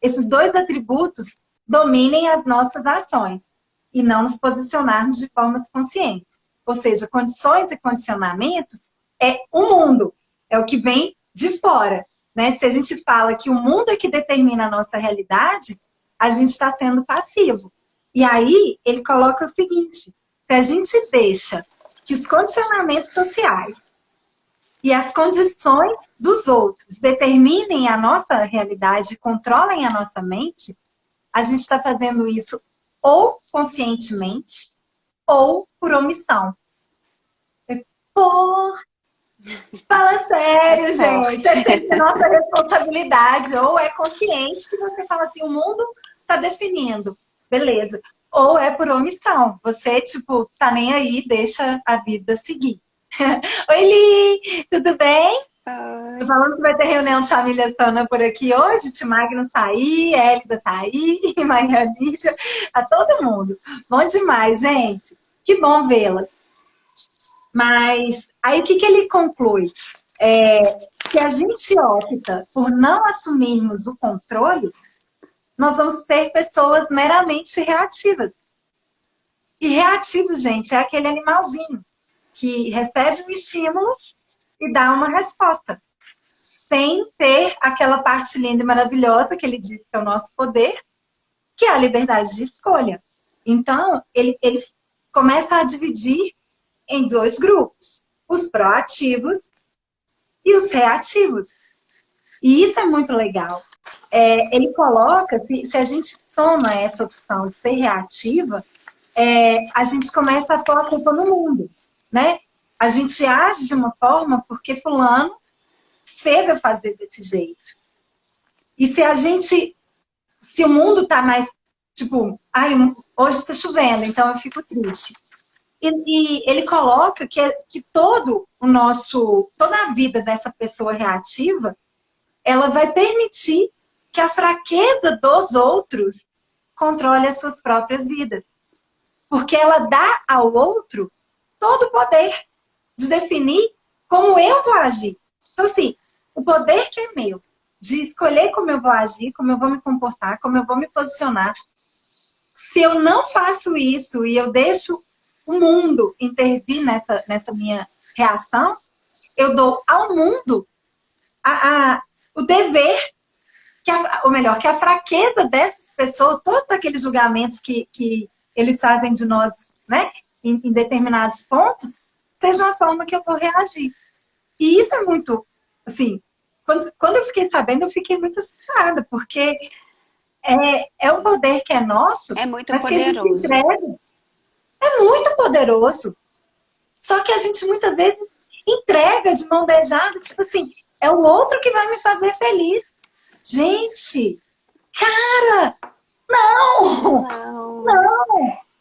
A: esses dois atributos dominem as nossas ações e não nos posicionarmos de formas conscientes. Ou seja, condições e condicionamentos é o mundo, é o que vem de fora. Né? Se a gente fala que o mundo é que determina a nossa realidade, a gente está sendo passivo. E aí, ele coloca o seguinte, se a gente deixa que os condicionamentos sociais e as condições dos outros determinem a nossa realidade, controlem a nossa mente, a gente está fazendo isso ou conscientemente ou por omissão. Pô, fala sério, gente. É nossa responsabilidade. Ou é consciente que você fala assim, o mundo está definindo. Beleza. Ou é por omissão. Você, tipo, tá nem aí, deixa a vida seguir. Oi, Li! Tudo bem? Tô falando que vai ter reunião de família Sana por aqui hoje. Tio Magno tá aí, Hélida tá aí, Maria Lívia, tá todo mundo. Bom demais, gente. Que bom vê-la. Mas aí o que ele conclui? Se a gente opta por não assumirmos o controle, nós vamos ser pessoas meramente reativas. E reativo, gente, é aquele animalzinho que recebe um estímulo e dá uma resposta, sem ter aquela parte linda e maravilhosa que ele diz que é o nosso poder, que é a liberdade de escolha. Então, ele começa a dividir em dois grupos, os proativos e os reativos. E isso é muito legal. Ele coloca, se a gente toma essa opção de ser reativa, a gente começa a pôr a culpa no mundo, né? A gente age de uma forma porque fulano fez eu fazer desse jeito. E se o mundo tá mais, tipo, hoje está chovendo, então eu fico triste. E ele coloca que toda a vida dessa pessoa reativa, ela vai permitir que a fraqueza dos outros controle as suas próprias vidas. Porque ela dá ao outro todo o poder de definir como eu vou agir. Então, assim, o poder que é meu, de escolher como eu vou agir, como eu vou me comportar, como eu vou me posicionar. Se eu não faço isso e eu deixo o mundo intervir nessa minha reação, eu dou ao mundo o dever, que a fraqueza dessas pessoas, todos aqueles julgamentos que eles fazem de nós, né, em determinados pontos, seja uma forma que eu vou reagir. E isso é muito, assim, quando eu fiquei sabendo, eu fiquei muito assustada, porque é um poder que é nosso,
B: é muito
A: mas
B: poderoso.
A: Que a gente entrega. É muito poderoso. Só que a gente muitas vezes entrega de mão beijada, tipo assim, é o outro que vai me fazer feliz. Gente, cara, não!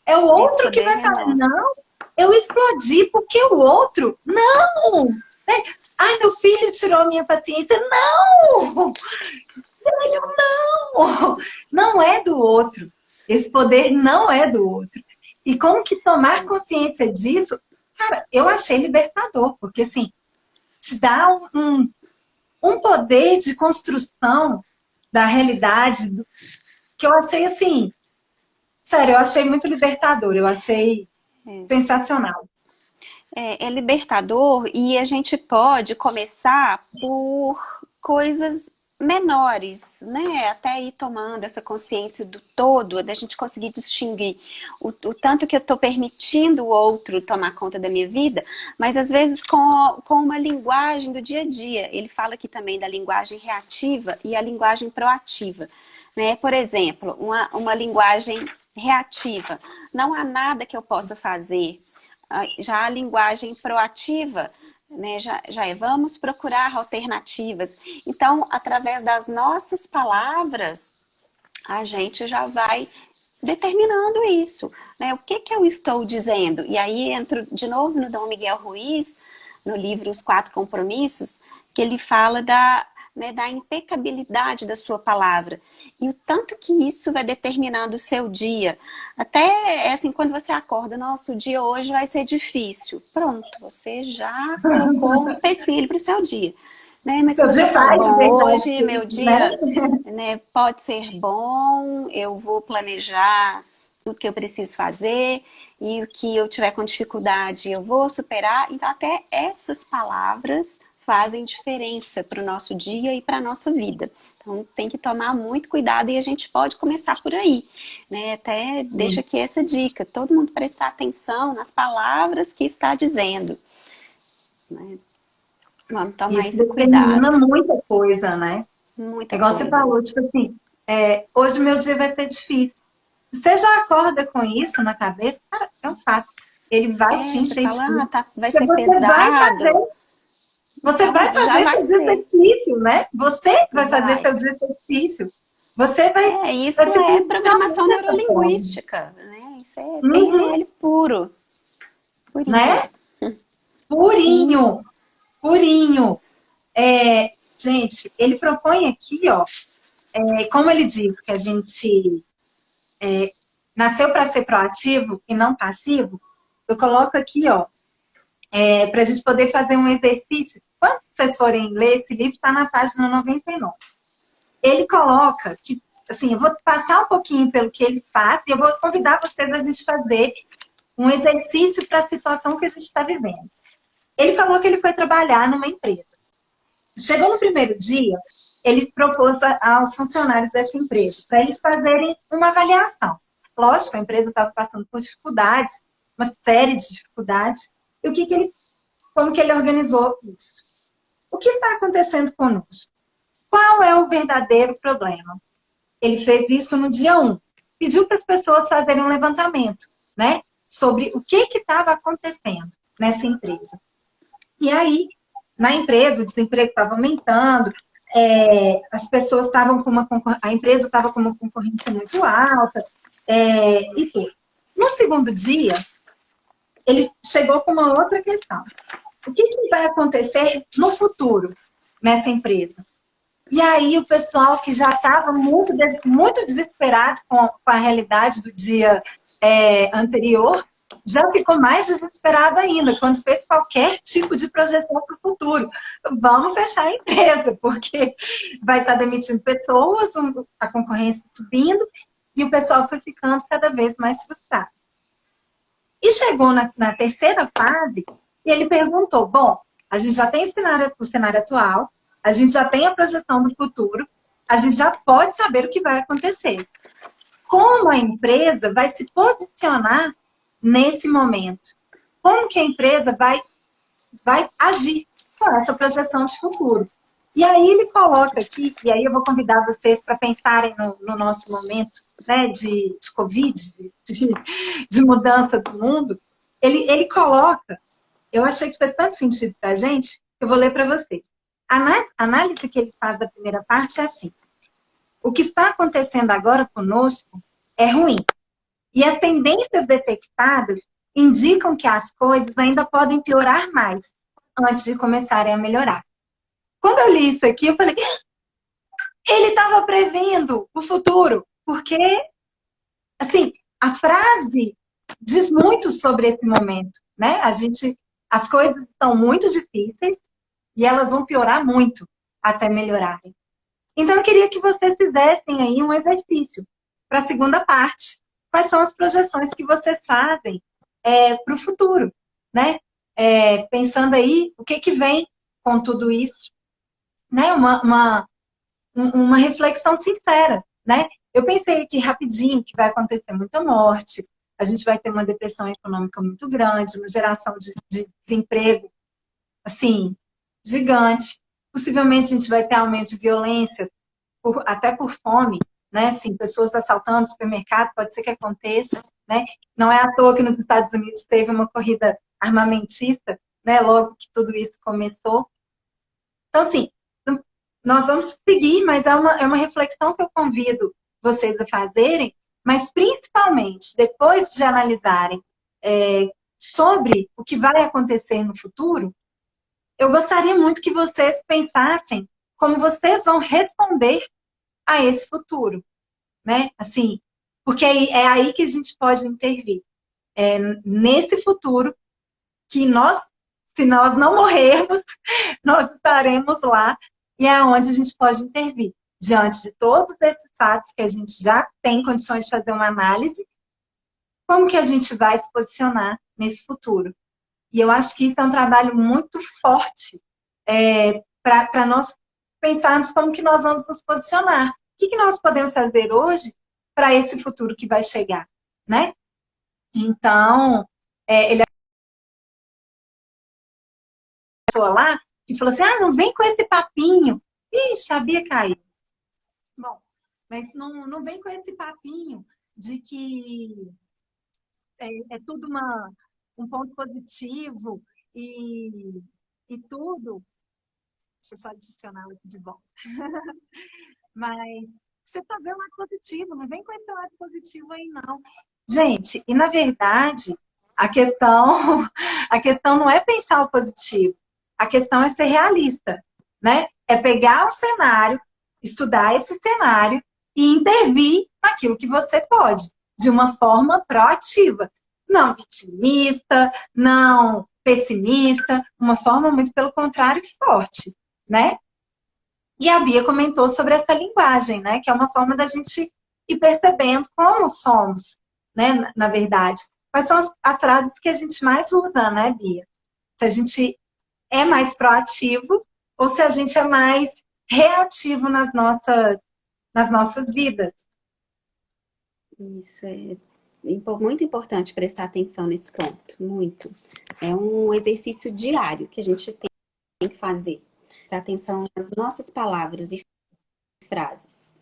A: É o outro que vai falar, não, eu explodi porque o outro, não! Né? Ai, meu filho tirou a minha paciência, não! Não! Não é do outro. Esse poder não é do outro. E como que tomar consciência disso, cara, eu achei libertador, porque assim, te dá um poder de construção da realidade que eu achei assim, Sério, eu achei muito libertador, eu achei sensacional.
B: É libertador e a gente pode começar por coisas menores, né? Até ir tomando essa consciência do todo, da gente conseguir distinguir o tanto que eu estou permitindo o outro tomar conta da minha vida, mas às vezes com uma linguagem do dia a dia. Ele fala aqui também da linguagem reativa e a linguagem proativa, né? Por exemplo, uma linguagem reativa. Não há nada que eu possa fazer. Já a linguagem proativa, né, já é vamos procurar alternativas. Então, através das nossas palavras, a gente já vai determinando isso, né? O que eu estou dizendo? E aí entro de novo no Dom Miguel Ruiz, no livro Os Quatro Compromissos, que ele fala da impecabilidade da sua palavra. E o tanto que isso vai determinando o seu dia. Até, assim, quando você acorda, nossa, o dia hoje vai ser difícil. Pronto, você já colocou um empecilho para o seu dia. Né? Mas se
A: Seu
B: você
A: dia
B: fala,
A: vai de
B: bom,
A: verdade,
B: hoje meu
A: né?
B: dia, né, pode ser bom, eu vou planejar tudo que eu preciso fazer e o que eu tiver com dificuldade eu vou superar. Então até essas palavras fazem diferença para o nosso dia e para a nossa vida. Então tem que tomar muito cuidado e a gente pode começar por aí, né? Até deixo aqui essa dica, todo mundo prestar atenção nas palavras que está dizendo, né? Vamos tomar
A: Isso
B: esse
A: determina
B: cuidado.
A: muita coisa, né? É
B: Muita
A: igual você
B: coisa.
A: falou, tipo assim, hoje meu dia vai ser difícil. Você já acorda com isso na cabeça? Cara, é um fato. Ele vai sim
B: Você
A: ser
B: fala,
A: difícil.
B: tá, vai
A: Porque
B: ser pesado.
A: você
B: Então
A: vai
B: já
A: fazer
B: vai
A: seu dia ser
B: ser.
A: difícil, né? Você vai fazer
B: Vai.
A: seu dia ser difícil. Você vai
B: Isso
A: se
B: é
A: comportar
B: programação
A: muito dessa forma.
B: neurolinguística, né? Isso é
A: Uhum,
B: PNL puro, purinho.
A: né?
B: Sim.
A: Purinho, purinho. Gente, ele propõe aqui, ó, como ele diz que a gente nasceu para ser proativo e não passivo, eu coloco aqui, ó, para a gente poder fazer um exercício. Quando vocês forem ler esse livro, está na página 99. Ele coloca que, assim, eu vou passar um pouquinho pelo que ele faz e eu vou convidar vocês a gente fazer um exercício para a situação que a gente está vivendo. Ele falou que ele foi trabalhar numa empresa. Chegou no primeiro dia, ele propôs aos funcionários dessa empresa para eles fazerem uma avaliação. Lógico, a empresa estava passando por dificuldades, uma série de dificuldades. E como que ele organizou isso? O que está acontecendo conosco? Qual é o verdadeiro problema? Ele fez isso no dia 1. Pediu para as pessoas fazerem um levantamento, né? Sobre o que estava acontecendo nessa empresa. E aí, na empresa, o desemprego estava aumentando, as pessoas estavam com a empresa estava com uma concorrência muito alta, e tudo. No segundo dia, ele chegou com uma outra questão. O que vai acontecer no futuro nessa empresa? E aí o pessoal que já estava muito desesperado com a realidade do dia anterior, já ficou mais desesperado ainda, quando fez qualquer tipo de projeção para o futuro. Vamos fechar a empresa, porque vai estar demitindo pessoas, a concorrência subindo, e o pessoal foi ficando cada vez mais frustrado. E chegou na terceira fase, e ele perguntou, bom, a gente já tem o cenário atual, a gente já tem a projeção do futuro, a gente já pode saber o que vai acontecer. Como a empresa vai se posicionar nesse momento? Como que a empresa vai agir com essa projeção de futuro? E aí ele coloca aqui, e aí eu vou convidar vocês para pensarem no nosso momento, né, de Covid, de mudança do mundo. Ele coloca, eu achei que fez tanto sentido para a gente, que eu vou ler para vocês. A análise que ele faz da primeira parte é assim: o que está acontecendo agora conosco é ruim. E as tendências detectadas indicam que as coisas ainda podem piorar mais antes de começarem a melhorar. Quando eu li isso aqui, eu falei, ele estava prevendo o futuro, porque, assim, a frase diz muito sobre esse momento, né? As coisas estão muito difíceis e elas vão piorar muito até melhorarem. Então, eu queria que vocês fizessem aí um exercício para a segunda parte, quais são as projeções que vocês fazem para o futuro, né? Pensando aí, o que vem com tudo isso, né? Uma reflexão sincera, né? Eu pensei aqui rapidinho que vai acontecer muita morte, a gente vai ter uma depressão econômica muito grande, uma geração de desemprego, assim, gigante. Possivelmente a gente vai ter aumento de violência, até por fome, né? Assim, pessoas assaltando o supermercado, pode ser que aconteça, né? Não é à toa que nos Estados Unidos teve uma corrida armamentista, né? Logo que tudo isso começou. Então, assim, nós vamos seguir, mas é uma reflexão que eu convido vocês a fazerem, mas principalmente depois de analisarem sobre o que vai acontecer no futuro, eu gostaria muito que vocês pensassem como vocês vão responder a esse futuro, né? Assim, porque é aí que a gente pode intervir. É nesse futuro que nós, se nós não morrermos, nós estaremos lá e é onde a gente pode intervir. Diante de todos esses fatos que a gente já tem condições de fazer uma análise, como que a gente vai se posicionar nesse futuro? E eu acho que isso é um trabalho muito forte para nós pensarmos como que nós vamos nos posicionar. O que nós podemos fazer hoje para esse futuro que vai chegar, né? Então, ele pessoa lá e falou assim, não vem com esse papinho. Ixi, a Bia caiu. Bom, mas não vem com esse papinho de que é tudo um ponto positivo e tudo. Deixa eu só adicionar aqui de volta. Mas você está vendo o lado positivo, não vem com esse lado positivo aí, não. Gente, e na verdade, a questão, a questão não é pensar o positivo, a questão é ser realista, né? É pegar o cenário, estudar esse cenário e intervir naquilo que você pode, de uma forma proativa. Não vitimista, não pessimista, uma forma muito pelo contrário forte, né? E a Bia comentou sobre essa linguagem, né? Que é uma forma da gente ir percebendo como somos, né? Na verdade. Quais são as frases que a gente mais usa, né, Bia? Se a gente é mais proativo ou se a gente é mais reativo nas nossas vidas.
B: Isso é muito importante prestar atenção nesse ponto, muito. É um exercício diário que a gente tem que fazer. Prestar atenção nas nossas palavras e frases.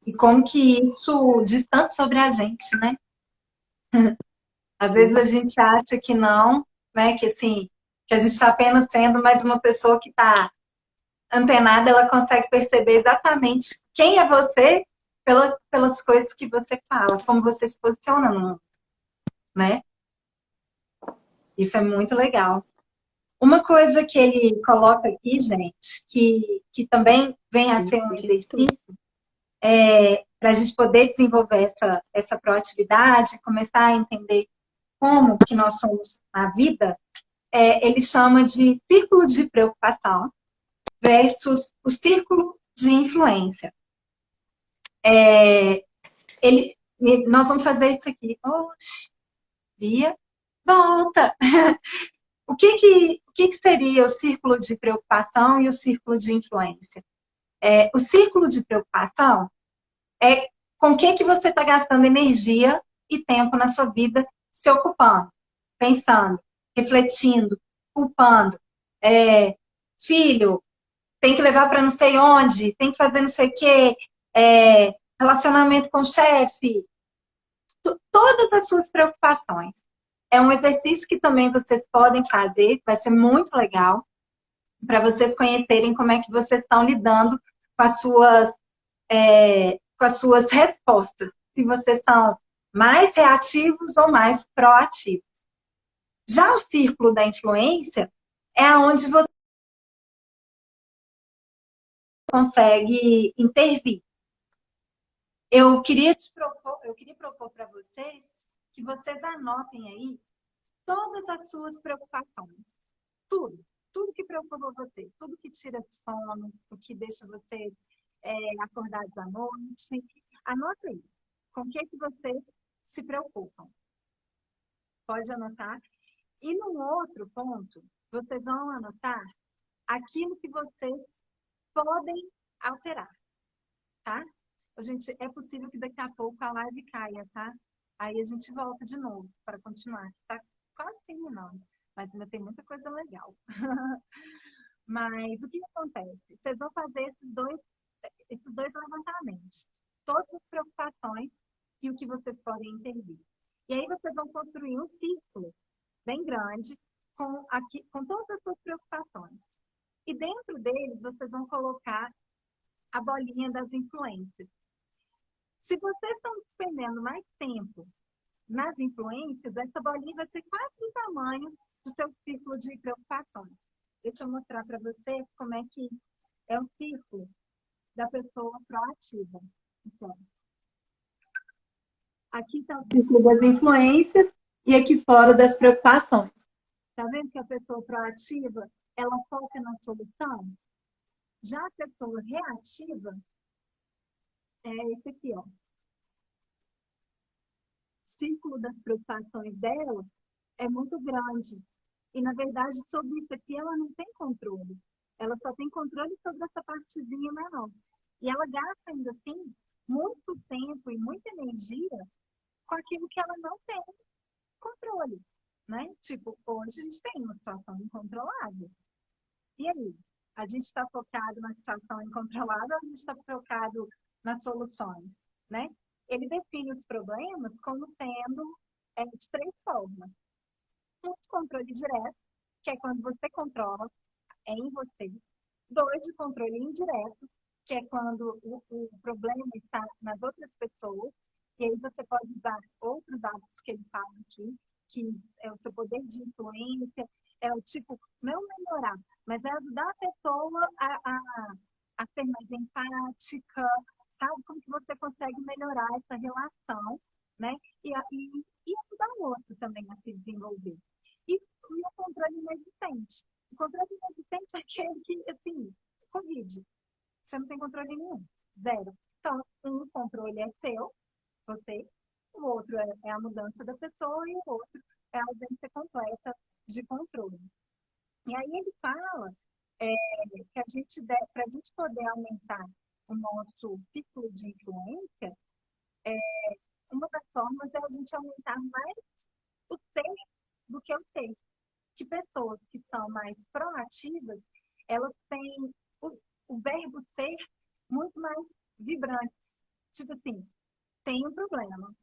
A: E como que isso diz tanto sobre a gente, né? Às vezes a gente acha que não, né? Que assim, que a gente está apenas sendo mais uma pessoa que está antenada, ela consegue perceber exatamente quem é você pelas coisas que você fala, como você se posiciona no mundo, né? Isso é muito legal. Uma coisa que ele coloca aqui, gente, que também vem a ser um exercício para a gente poder desenvolver essa proatividade, começar a entender como que nós somos na vida, ele chama de círculo de preocupação versus o círculo de influência. Nós vamos fazer isso aqui. Oxe, Bia, volta! O que seria o círculo de preocupação e o círculo de influência? O círculo de preocupação é com o que você está gastando energia e tempo na sua vida se ocupando, pensando, refletindo, culpando. Filho, tem que levar para não sei onde, tem que fazer não sei o quê, relacionamento com o chefe, todas as suas preocupações. É um exercício que também vocês podem fazer, vai ser muito legal, para vocês conhecerem como é que vocês estão lidando com as suas respostas. Se vocês são mais reativos ou mais proativos. Já o círculo da influência é onde você consegue intervir. Eu queria propor para vocês que vocês anotem aí todas as suas preocupações. Tudo que preocupa você, tudo que tira sono, o que deixa você acordados à noite. Anota aí. Com o que vocês se preocupam? Pode anotar. E num outro ponto, vocês vão anotar aquilo que vocês podem alterar, tá? Gente, é possível que daqui a pouco a live caia, tá? Aí a gente volta de novo para continuar. Tá quase terminando, mas ainda tem muita coisa legal. Mas o que acontece? Vocês vão fazer esses dois levantamentos. Todas as preocupações e o que vocês podem intervir. E aí vocês vão construir um círculo bem grande com todas as suas preocupações. E dentro deles, vocês vão colocar a bolinha das influências. Se vocês estão despendendo mais tempo nas influências, essa bolinha vai ser quase do tamanho do seu círculo de preocupações. Deixa eu mostrar para vocês como é que é o círculo da pessoa proativa. Então, aqui está o círculo das influências e aqui fora das preocupações. Está vendo que a pessoa proativa, ela foca na solução? Já a pessoa reativa é esse aqui, ó. O círculo das preocupações dela é muito grande. E, na verdade, sobre isso aqui, ela não tem controle. Ela só tem controle sobre essa partezinha menor. E ela gasta, ainda assim, muito tempo e muita energia com aquilo que ela não tem controle, né? Tipo, hoje a gente tem uma situação incontrolável. E aí? A gente está focado na situação incontrolável ou a gente está focado nas soluções, né? Ele define os problemas como sendo de três formas. Um, de controle direto, que é quando você controla, é em você. Dois, de controle indireto, que é quando o problema está nas outras pessoas, e aí você pode usar outros dados que ele fala aqui, que é o seu poder de influência, é o tipo, não melhorar, mas é ajudar a pessoa a ser mais empática, sabe? Como que você consegue melhorar essa relação, né? E ajudar o outro também a se desenvolver. E o controle inexistente. O controle inexistente é aquele que, assim, Covid. Você não tem controle nenhum. Zero. Então, um controle é seu, você, o outro é a mudança da pessoa e o outro é a ausência completa de controle. E aí ele fala que para a gente poder aumentar o nosso ciclo de influência, uma das formas é a gente aumentar mais o ser do que o ter. Que pessoas que são mais proativas, elas têm o verbo ser muito mais vibrante. Tipo assim, tem um problema.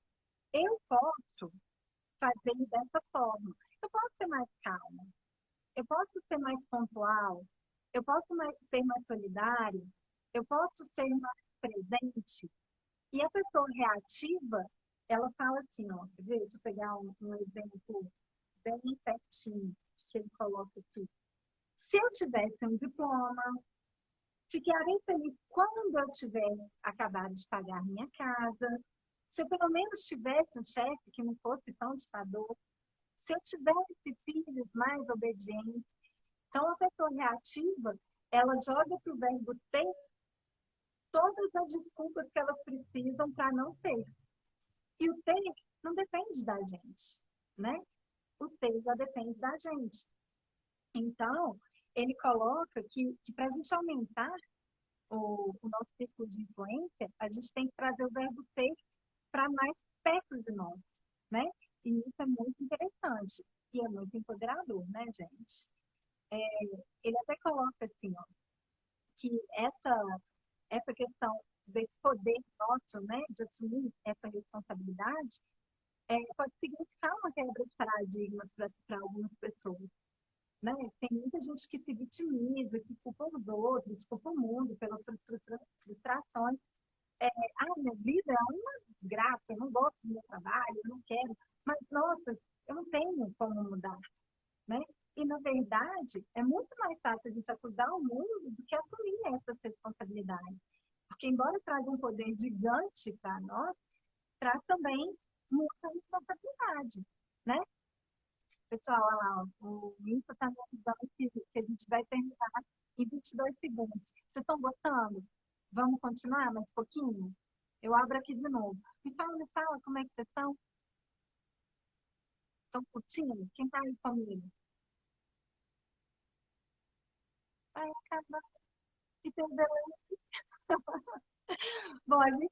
A: Eu posso fazer dessa forma. Eu posso ser mais calma. Eu posso ser mais pontual. Eu posso ser mais solidário. Eu posso ser mais presente. E a pessoa reativa, ela fala assim, ó, quer ver? Deixa eu pegar um exemplo bem certinho que ele coloca aqui. Se eu tivesse um diploma, ficaria feliz quando eu tiver acabado de pagar minha casa, se eu pelo menos tivesse um chefe que não fosse tão ditador, se eu tivesse filhos mais obedientes. Então, a pessoa reativa, ela joga para o verbo ter todas as desculpas que elas precisam para não ter. E o ter não depende da gente, né? O ter já depende da gente. Então, ele coloca que para a gente aumentar o nosso círculo de influência, a gente tem que trazer o verbo ter para mais perto de nós, né? E isso é muito interessante e é muito empoderador, né, gente? Ele até coloca assim, ó, que essa questão desse poder nosso, né, de assumir essa responsabilidade, pode significar uma quebra de paradigmas para algumas pessoas. Né? Tem muita gente que se vitimiza, que culpa os outros, culpa o mundo pelas suas frustrações. Minha vida é uma desgraça, eu não gosto do meu trabalho, eu não quero, mas, nossa, eu não tenho como mudar. Né? E, na verdade, é muito mais fácil a gente acusar o mundo do que assumir essas responsabilidades. Porque, embora traga um poder gigante para nós, traz também muita responsabilidade. Né? Pessoal, olha lá, o Insta está me avisando que a gente vai terminar em 22 segundos. Vocês estão gostando? Vamos continuar mais um pouquinho? Eu abro aqui de novo. Me fala, como é que vocês estão? Estão curtindo? Quem tá aí comigo? Ai, caramba, que tem beleza. Bom, a gente